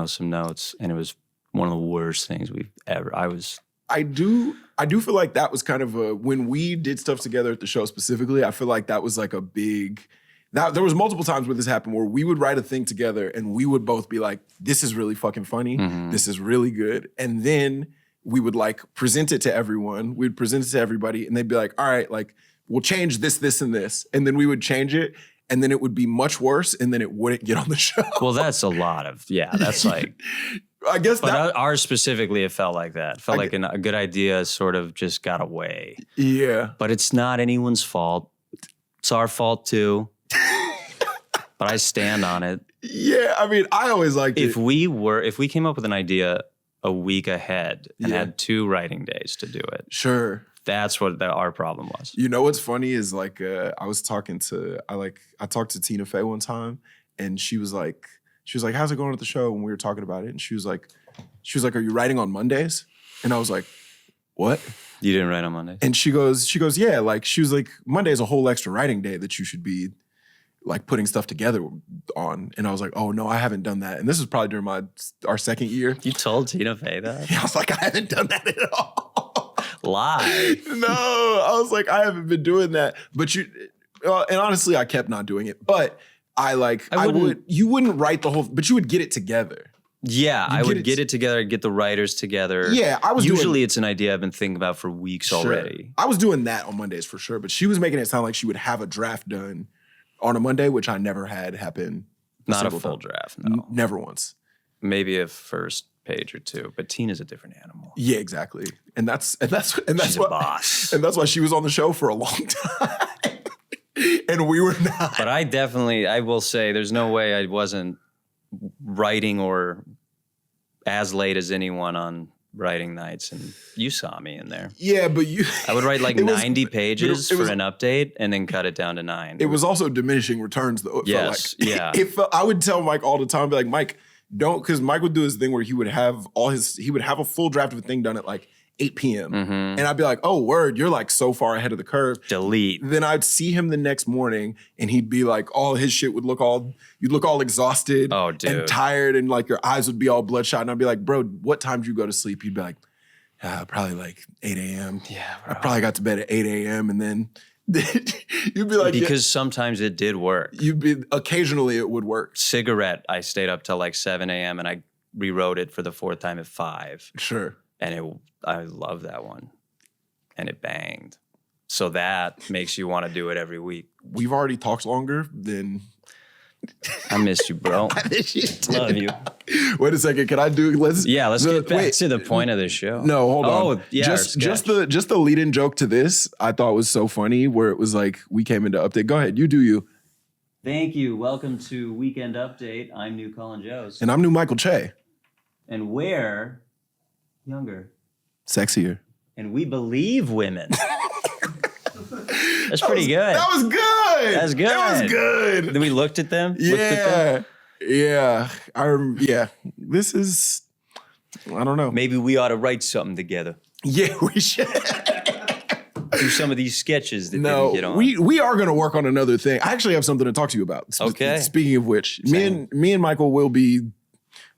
some notes. And it was one of the worst things we've ever. I do feel like that was kind of when we did stuff together at the show specifically, I feel like that was like a big, there was multiple times where this happened where we would write a thing together and we would both be like, this is really fucking funny. This is really good. And then we would like present it to everyone. We'd present it to everybody and they'd be like, all right, like we'll change this, this, and this. And then we would change it and then it would be much worse and then it wouldn't get on the show. Well, that's a lot of, that's like. I guess But that. ours specifically, it felt like that. It felt like a good idea sort of just got away. Yeah. But it's not anyone's fault. It's our fault too. But I stand on it. Yeah, I mean, I always liked it. If we came up with an idea a week ahead and had 2 writing days to do it. Sure. That's what our problem was. You know what's funny is like I talked to Tina Fey one time, and she was like, how's it going at the show? And we were talking about it, and she was like, are you writing on Mondays? And I was like, what? You didn't write on Mondays? And she goes, yeah, like she was like, Monday is a whole extra writing day that you should be like putting stuff together on. And I was like, oh no, I haven't done that. And this was probably during our second year. You told Tina Fey that? Yeah, I was like, I haven't done that at all. Lie. No, I was like, I haven't been doing that. But and honestly, I kept not doing it. But you wouldn't write the whole, but you would get it together. Yeah, I would get it together, get the writers together. Yeah, Usually it's an idea I've been thinking about for weeks already. I was doing that on Mondays for sure, but she was making it sound like she would have a draft done on a Monday, which I never had happen. Not a full draft, no. Never once. Maybe a first page or 2, but Tina's a different animal. Yeah, exactly. And that's She's why, a boss. And that's why she was on the show for a long time. And we were not. But I will say there's no way I wasn't writing or as late as anyone on writing nights, and you saw me in there. Yeah, but I would write like 90 pages for an update and then cut it down to 9. It was also diminishing returns though. Yes, yeah. I would tell Mike all the time, be like, Mike, don't, because Mike would do his thing where he would have a full draft of a thing done at like 8 p.m. And I'd be like, oh, word, you're like so far ahead of the curve. Delete. Then I'd see him the next morning and he'd be like, all his shit would you'd look all exhausted and tired, and like your eyes would be all bloodshot. And I'd be like, bro, what time did you go to sleep? He'd be like, probably like 8 a.m. Yeah, bro. I probably got to bed at 8 a.m. And then you'd be like, because sometimes it did work. Occasionally it would work. Cigarette, I stayed up till like 7 a.m. and I rewrote it for the 4th time at 5. Sure. And I love that one. And it banged. So that makes you want to do it every week. We've already talked longer than... I miss you, bro. I miss you too. Love you. Wait a second. Can I do... Let's get back to the point of the show. No, hold on. Oh, yeah. Just the lead-in joke to this, I thought was so funny, where it was like, we came into update. Go ahead. You do you. Thank you. Welcome to Weekend Update. I'm new Colin Jost. And I'm new Michael Che. And we're younger. Sexier. And we believe women. That's pretty good. That was good. That's good. That was good. Then we looked at them. Yeah. Yeah. This is, I don't know. Maybe we ought to write something together. Yeah, we should. Do some of these sketches that didn't get on. We are going to work on another thing. I actually have something to talk to you about. Okay. Speaking of which, me and Michael will be,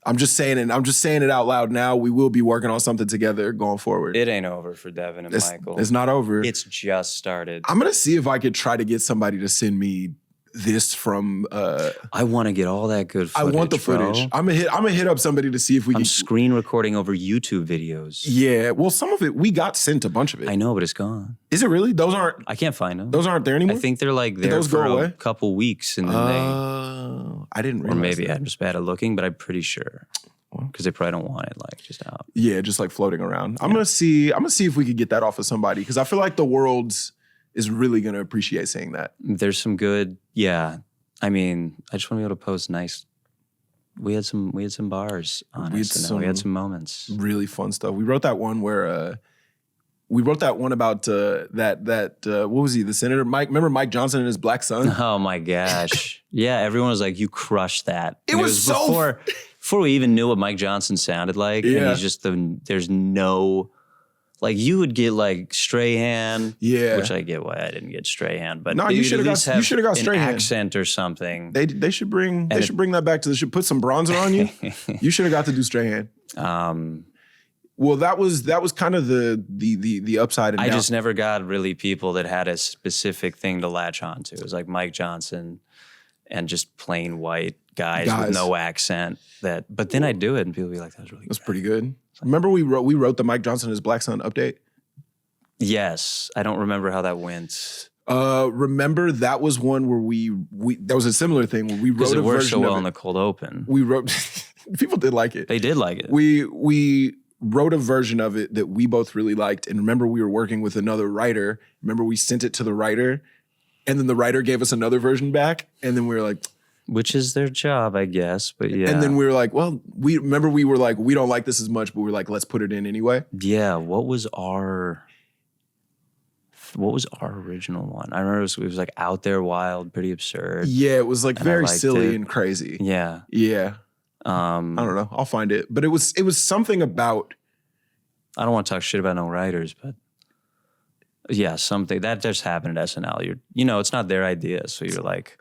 I'm just saying it out loud now. We will be working on something together going forward. It ain't over for Devon and Michael. It's not over. It's just started. I'm going to see if I could try to get somebody to send me this from I want to get all that good footage. I want the footage. Bro. I'm gonna hit up somebody to see if we can screen recording over YouTube videos. Yeah. Well, some of it we got sent a bunch of it. I know, but it's gone. Is it really? Those aren't I can't find them. Those aren't there anymore? I think they're like there for a couple weeks and then I didn't realize. Or maybe that. I'm just bad at looking, but I'm pretty sure. Because they probably don't want it like just out. Yeah, just like floating around. I'm gonna see if we could get that off of somebody, because I feel like the world is really gonna appreciate seeing that. There's some good, yeah. I mean, I just want to be able to post nice. We had some bars on us, and we had some moments. Really fun stuff. We wrote that one where about what was he, the senator? Remember Mike Johnson and his black son? Oh my gosh. Yeah, everyone was like, you crushed that. It was so before we even knew what Mike Johnson sounded like. Yeah. And he's just there's no, like you would get like Strahan. Yeah. Which I get why I didn't get Strahan. But no, you should have got Strahan. An accent or something. They should bring that back to should put some bronzer on you. You should have got to do Strahan. Well, that was kind of the upside. And I just never got really people that had a specific thing to latch onto. It was like Mike Johnson and just plain white guys with no accent. But then I'd do it and people would be like, "That was really good." That's pretty good. Remember we wrote the Mike Johnson and his black son update? Yes, I don't remember how that went. Remember that was one where we that was a similar thing where we wrote a version worked so well of it. in the cold open. We wrote People did like it. They did like it. We wrote a version of it that we both really liked. And remember, we were working with another writer. Remember, we sent it to the writer, and then the writer gave us another version back. And then we were like, which is their job, I guess. But yeah. And then we were like, well, we were like, we don't like this as much, but we were like, let's put it in anyway. Yeah. What was our original one? I remember it was like out there, wild, pretty absurd. Yeah, it was like very silly and crazy. Yeah. Yeah. I don't know. I'll find it. But it was something about. I don't want to talk shit about no writers, but yeah, something that just happened at SNL. It's not their idea, so you're like,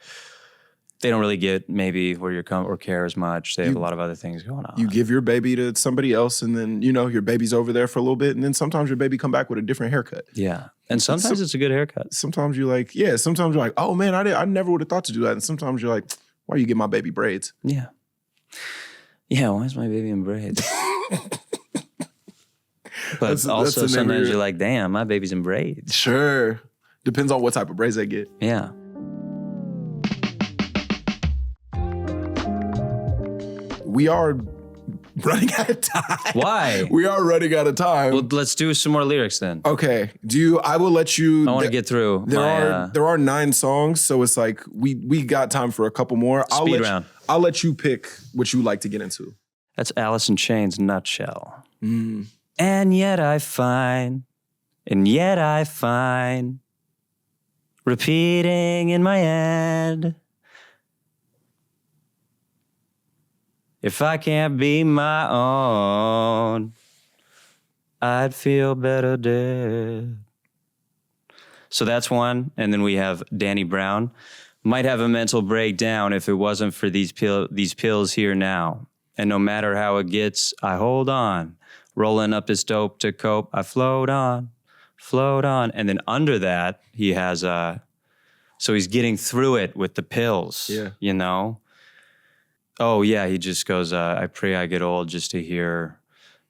they don't really get maybe where you're or care as much. They have a lot of other things going on. You give your baby to somebody else, and then your baby's over there for a little bit, and then sometimes your baby come back with a different haircut. Yeah, and sometimes it's a good haircut. Sometimes you're like, Sometimes you're like, oh man, I never would have thought to do that. And sometimes you're like, why you get my baby braids? Yeah. Yeah, why is my baby in braids? But also sometimes you're like, damn, my baby's in braids. Sure. Depends on what type of braids they get. Yeah. We are running out of time. Why? We are running out of time. Well, let's do some more lyrics then. Okay. I will let you. I want to get through. There are 9 songs, so it's like we got time for a couple more. Speed round. I'll let you pick what you like to get into. That's Alice in Chains' Nutshell. And yet I find, repeating in my head, if I can't be my own, I'd feel better dead. So that's one. And then we have Danny Brown. Might have a mental breakdown if it wasn't for these pills here now. And no matter how it gets, I hold on. Rolling up this dope to cope, I float on. And then under that, he has so he's getting through it with the pills. Yeah. Oh, yeah, he just goes, I pray I get old just to hear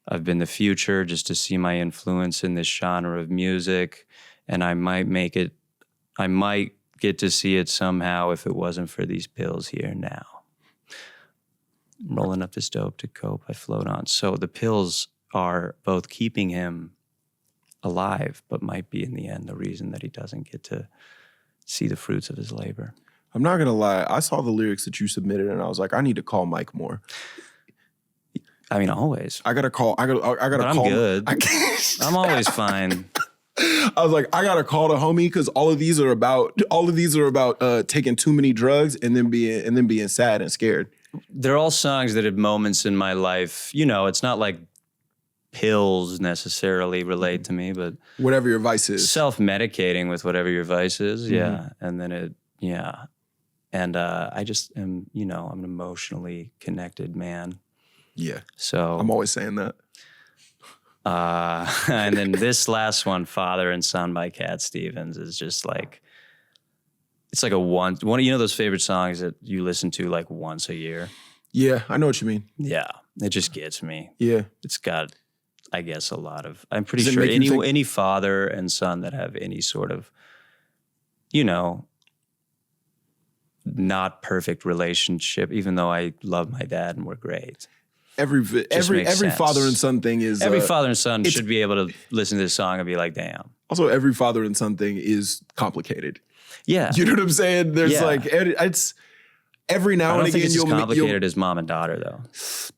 I've been the future, just to see my influence in this genre of music. And I might get to see it somehow if it wasn't for these pills here now. Rolling up this dope to cope, I float on. So the pills are both keeping him alive, but might be in the end the reason that he doesn't get to see the fruits of his labor. I'm not gonna lie. I saw the lyrics that you submitted, and I was like, I need to call Mike more. I mean, always. I gotta call. I gotta but call. I'm good. I'm always fine. I was like, I gotta call the homie because all of these are about taking too many drugs and then being sad and scared. They're all songs that at moments in my life, it's not like pills necessarily relate to me, but whatever your vice is, self-medicating with whatever your vice is, yeah. And then and I just am, I'm an emotionally connected man. Yeah. So I'm always saying that. And then this last one, Father and Son by Cat Stevens, is just like, it's like one of those favorite songs that you listen to like once a year. Yeah, I know what you mean. Yeah, it just gets me. Yeah. It's got, I guess, a lot of, I'm pretty sure any father and son that have any sort of, not perfect relationship, even though I love my dad and we're great. Every father and son thing is... Every father and son should be able to listen to this song and be like, damn. Also, every father and son thing is complicated. Yeah. You know what I'm saying? There's it's every now and again... I don't think it's as complicated as mom and daughter, though.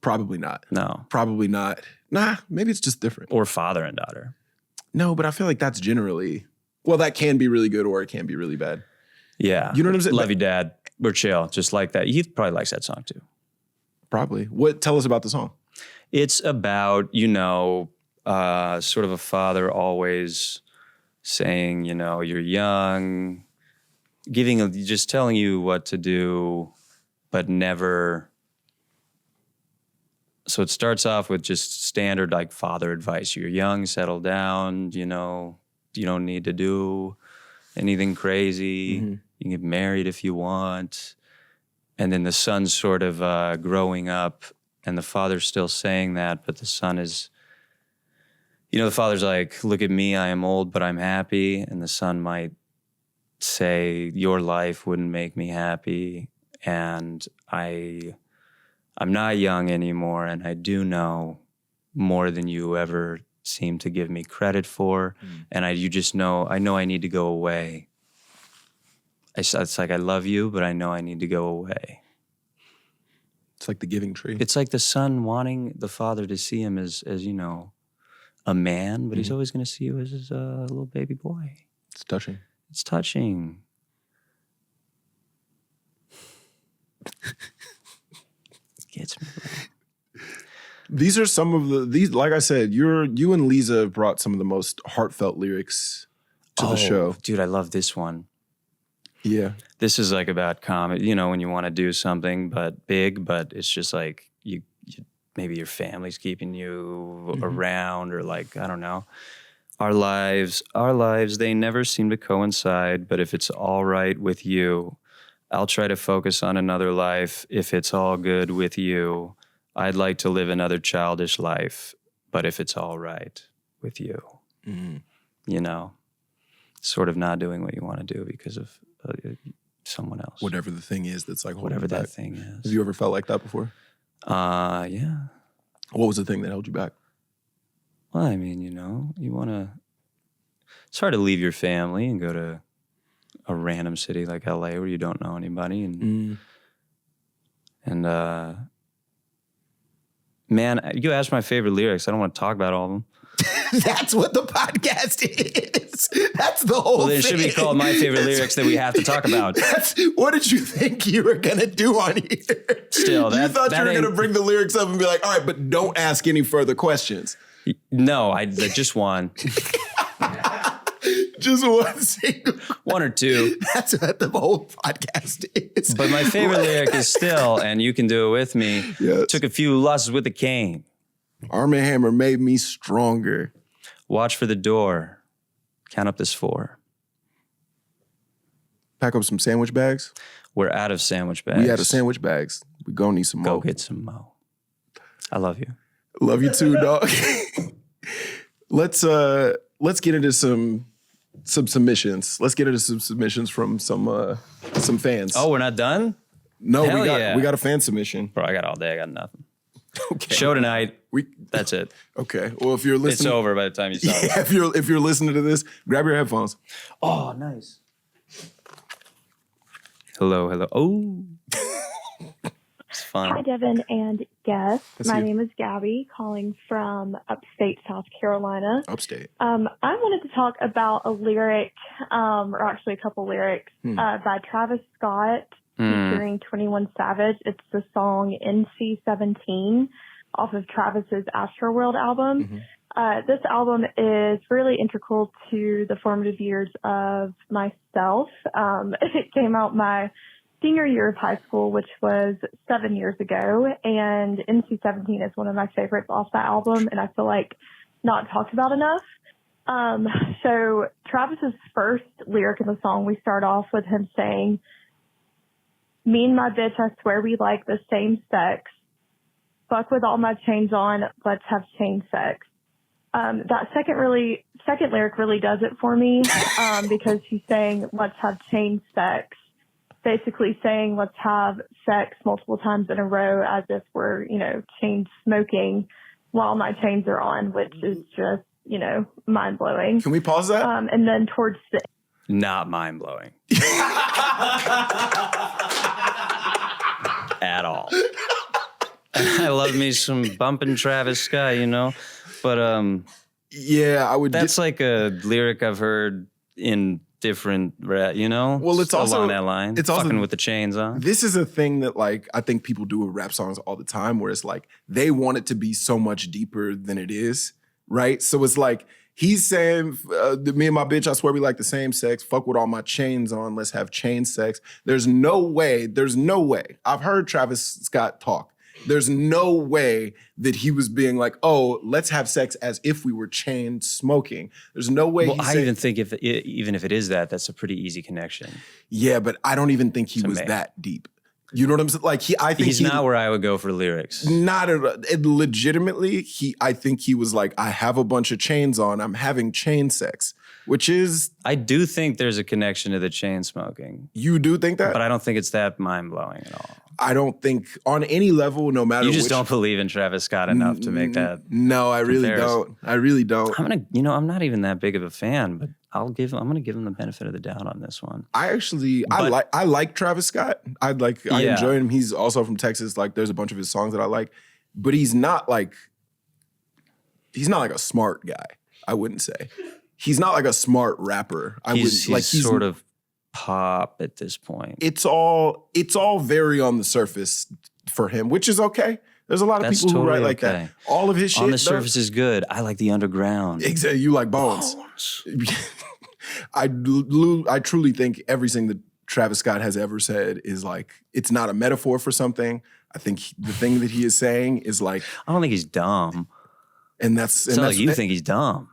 Probably not. No. Probably not. Nah, maybe it's just different. Or father and daughter. No, but I feel like that's generally... Well, that can be really good or it can be really bad. Yeah. You know what I'm saying? Love you, Dad. We're chill. Just like that. He probably likes that song, too. Probably. Tell us about the song. It's about, sort of a father always saying, you're young, just telling you what to do, but never. So it starts off with just standard like father advice. You're young, settle down, you don't need to do anything crazy. Mm-hmm. You can get married if you want. And then the son's sort of growing up, and the father's still saying that, but the son is, the father's like, look at me, I am old, but I'm happy. And the son might say, your life wouldn't make me happy. And I I'm not young anymore, and I do know more than you ever seem to give me credit for. And I know I need to go away. It's like I love you, but I know I need to go away. It's like the giving tree. It's like the son wanting the father to see him as you know, a man, but he's always going to see you as his little baby boy. It's touching. It's touching. It gets me. These are some of these. Like I said, you and Lisa have brought some of the most heartfelt lyrics to the show. Dude, I love this one. Yeah. This is like about comedy, you know, when you want to do something but big, but it's just like you maybe your family's keeping you around, or like, I don't know. Our lives, they never seem to coincide, but if it's all right with you, I'll try to focus on another life. If it's all good with you, I'd like to live another childish life, but if it's all right with you, you know, sort of not doing what you want to do because of someone else. Whatever the thing is that's like whatever that thing is. Have you ever felt like that before? Yeah. What was the thing that held you back? Well, I mean, you know, it's hard to leave your family and go to a random city like LA where you don't know anybody. And man, you asked my favorite lyrics. I don't want to talk about all of them. That's what the podcast is. That's the whole Well, thing. it should be called My Favorite Lyrics that we have to talk about. What did you think you were going to do on here? Still, you thought you were going to bring the lyrics up and be like, all right, but don't ask any further questions. No, just one. Just one single. One or two. That's what the whole podcast is. But my favorite lyric is still, and you can do it with me, yes. Took a few losses with a cane. Arm & Hammer made me stronger. Watch for the door. Count up this 4. Pack up some sandwich bags. We're out of sandwich bags. We out of sandwich bags. We gonna need some more. Go get some more. I love you. Love you too, dog. Let's get into some submissions. Let's get into some submissions from some fans. Oh, we're not done? No, Hell we got a fan submission. Bro, I got all day. I got nothing. Okay. Show tonight. That's it. Okay. Well, if you're listening, it's over by the time you start. Yeah, if you're listening to this, grab your headphones. Oh, nice. Hello. Oh. It's fun. Hi, Devon and guest. That's My you. name is Gabby, calling from upstate South Carolina. Upstate. I wanted to talk about a lyric, or actually a couple lyrics, by Travis Scott featuring 21 Savage. It's the song NC-17 off of Travis's Astroworld album. This album is really integral to the formative years of myself. It came out my senior year of high school, which was 7 years ago, and NC-17 is one of my favorites off that album, and I feel like not talked about enough. So Travis's first lyric in the song, we start off with him saying, "Me and my bitch, I swear we like the same sex. Fuck with all my chains on, let's have chain sex." That second lyric really does it for me, because he's saying, let's have chain sex, basically saying, let's have sex multiple times in a row as if we're, chain smoking while my chains are on, which is just, mind blowing. Can we pause that? And then towards the Not mind blowing. At all. I love me some bumping Travis Scott, but yeah, I would. That's like a lyric I've heard in different, Well, it's also along that line. It's fucking also with the chains on. This is a thing that I think people do with rap songs all the time, where it's like they want it to be so much deeper than it is, right? So it's like he's saying, "Me and my bitch, I swear we like the same sex. Fuck with all my chains on. Let's have chain sex." There's no way. I've heard Travis Scott talk. There's no way that he was being like, "Oh, let's have sex as if we were chain smoking." There's no way. Well, I even think even if it is that's a pretty easy connection. Yeah, but I don't even think he was that deep. You know what I'm saying? Like I think he's not where I would go for lyrics. Not legitimately. I think he was like, "I have a bunch of chains on. I'm having chain sex," which is. I do think there's a connection to the chain smoking. You do think that, but I don't think it's that mind blowing at all. I don't think on any level, no matter You just which, don't believe in Travis Scott enough to make that. No, I really comparison. don't. I really don't. I'm not even that big of a fan, but I'm going to give him the benefit of the doubt on this one. I like Travis Scott. I enjoy him. He's also from Texas. Like there's a bunch of his songs that I like, but he's not like a smart guy. I wouldn't say. He's not like a smart rapper. He's sort of pop at this point. It's all very on the surface for him, which is okay. There's a lot of people who write like that. All of his shit on the surface is good. I like the underground. Exactly. You like Bones. I truly think everything that Travis Scott has ever said is like, it's not a metaphor for something. I think the thing that he is saying is like, I don't think he's dumb. And that's like you think he's dumb.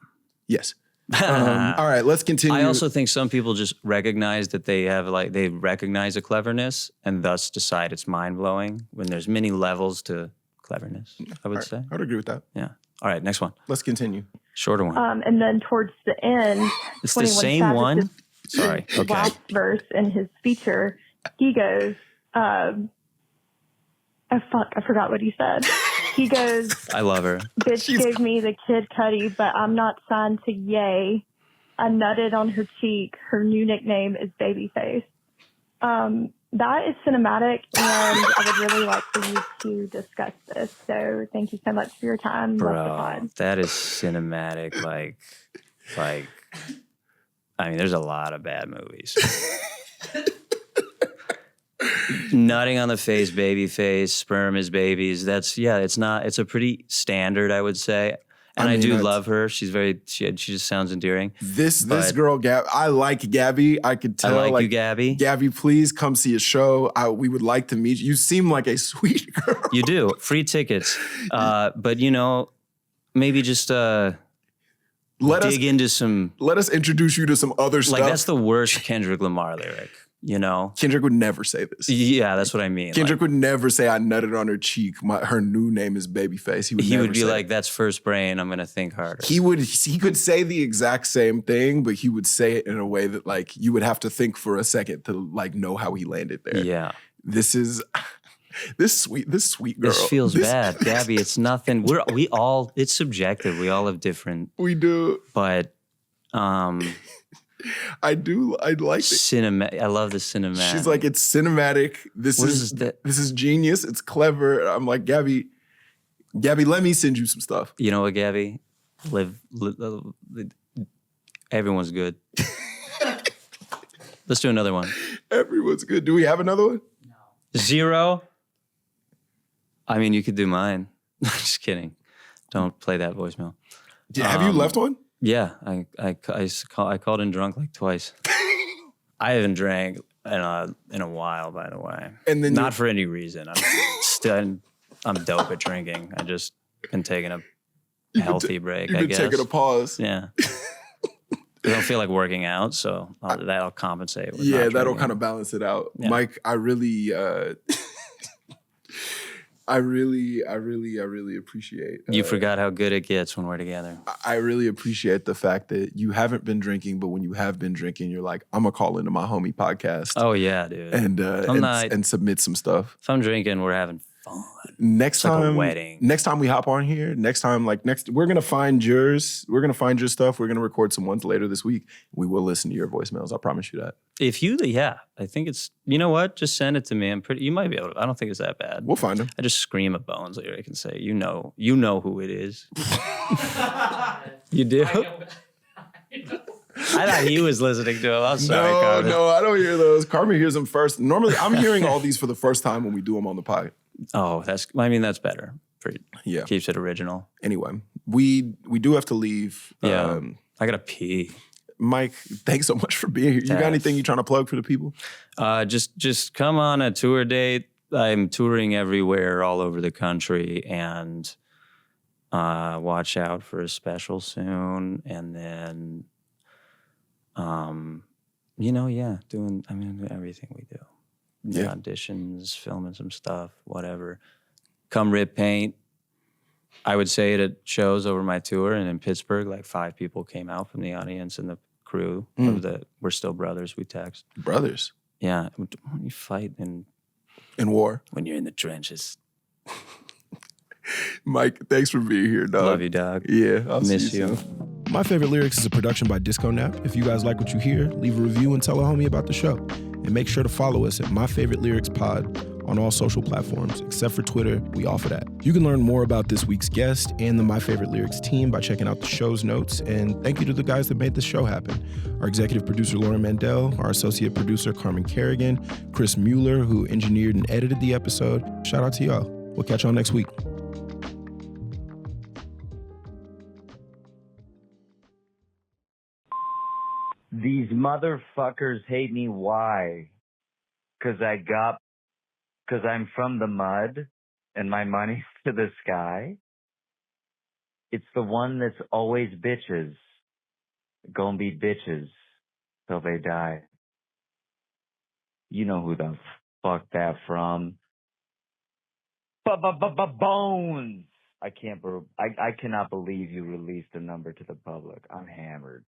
Yes. All right, let's continue. I also think some people just recognize that they recognize a cleverness and thus decide it's mind blowing when there's many levels to cleverness. I would say. I would agree with that. Yeah. All right, next one. Let's continue. Shorter one. And then towards the end, it's the same one. Sorry. Okay. Last verse in his feature, he goes, oh fuck, I forgot what he said. He goes, I love her. Bitch gave me the Kid Cudi, but I'm not signed to Yay. I nutted on her cheek. Her new nickname is Babyface. That is cinematic, and I would really like for you to discuss this. So thank you so much for your time. Bro, that is cinematic. Like, I mean, there's a lot of bad movies. Nutting on the face, baby face, sperm is babies. It's a pretty standard, I would say. And I do love her. She just sounds endearing. This girl, I like Gabby. I could tell. I like you, Gabby. Gabby, please come see a show. We would like to meet you. You seem like a sweet girl. You do. Free tickets. But, maybe just let us introduce you to some other stuff. Like, that's the worst Kendrick Lamar lyric. Kendrick would never say this. Yeah, that's what I mean. Kendrick would never say, I nutted on her cheek. Her new name is Babyface. He would be like, that's first brain. I'm going to think harder. He could say the exact same thing, but he would say it in a way that like you would have to think for a second to like know how he landed there. Yeah. This sweet girl. This feels bad. Gabby, it's nothing. It's subjective. We all have different. We do. But, I like it. I love the cinematic. She's like, it's cinematic. This is genius. It's clever. I'm like, Gabby, let me send you some stuff. You know what, Gabby? Everyone's good. Let's do another one. Everyone's good. Do we have another one? No. 0. I mean, you could do mine. Just kidding. Don't play that voicemail. Have you left one? Yeah, I called in drunk like twice. I haven't drank in a while, by the way. And then not for any reason. I'm dope at drinking. I just been taking a healthy break. You've been taking a pause. Yeah. I don't feel like working out, so that'll compensate. Yeah, that'll kind of balance it out. Yeah. Mike, I really appreciate. You forgot how good it gets when we're together. I really appreciate the fact that you haven't been drinking, but when you have been drinking, you're like, I'm gonna call into my homie podcast. Oh yeah, dude. And submit some stuff. If I'm drinking, we're having fun. Next time, like a wedding. Next time we hop on here, we're gonna find yours. We're gonna find your stuff. We're gonna record some ones later this week. We will listen to your voicemails. I promise you that. I think it's, you know what? Just send it to me. You might be able to. I don't think it's that bad. We'll find them. I just scream at Bones later. I can say, you know who it is. You do? I thought he was listening to him. I'm sorry, No, I don't hear those. Carmen hears them first. Normally, I'm hearing all these for the first time when we do them on the pod. Oh, that's better. Yeah. Keeps it original. Anyway, we do have to leave. Yeah. I gotta pee. Mike, thanks so much for being here. You got anything you're trying to plug for the people? Just come on a tour date. I'm touring everywhere, all over the country, and watch out for a special soon. And then, doing everything we do. Yeah. Auditions, filming some stuff, whatever. Come rip paint. I would say it at shows over my tour, and in Pittsburgh, like 5 people came out from the audience and the crew of We're Still Brothers. We text. Brothers? Yeah. When you fight in In war. When you're in the trenches. Mike, thanks for being here, dog. Love you, dog. Yeah, I'll Miss see you you. soon. My Favorite Lyrics is a production by Disco Nap. If you guys like what you hear, leave a review and tell a homie about the show. And make sure to follow us at My Favorite Lyrics Pod on all social platforms, except for Twitter. We offer that. You can learn more about this week's guest and the My Favorite Lyrics team by checking out the show's notes. And thank you to the guys that made this show happen. Our executive producer, Lauren Mandel, our associate producer, Carmen Kerrigan, Chris Mueller, who engineered and edited the episode. Shout out to y'all. We'll catch y'all next week. These motherfuckers hate me. Why? Cause I'm from the mud and my money's to the sky. It's the one that's always bitches. Gonna be bitches till they die. You know who the fuck that from. Bones! I cannot believe you released the number to the public. I'm hammered.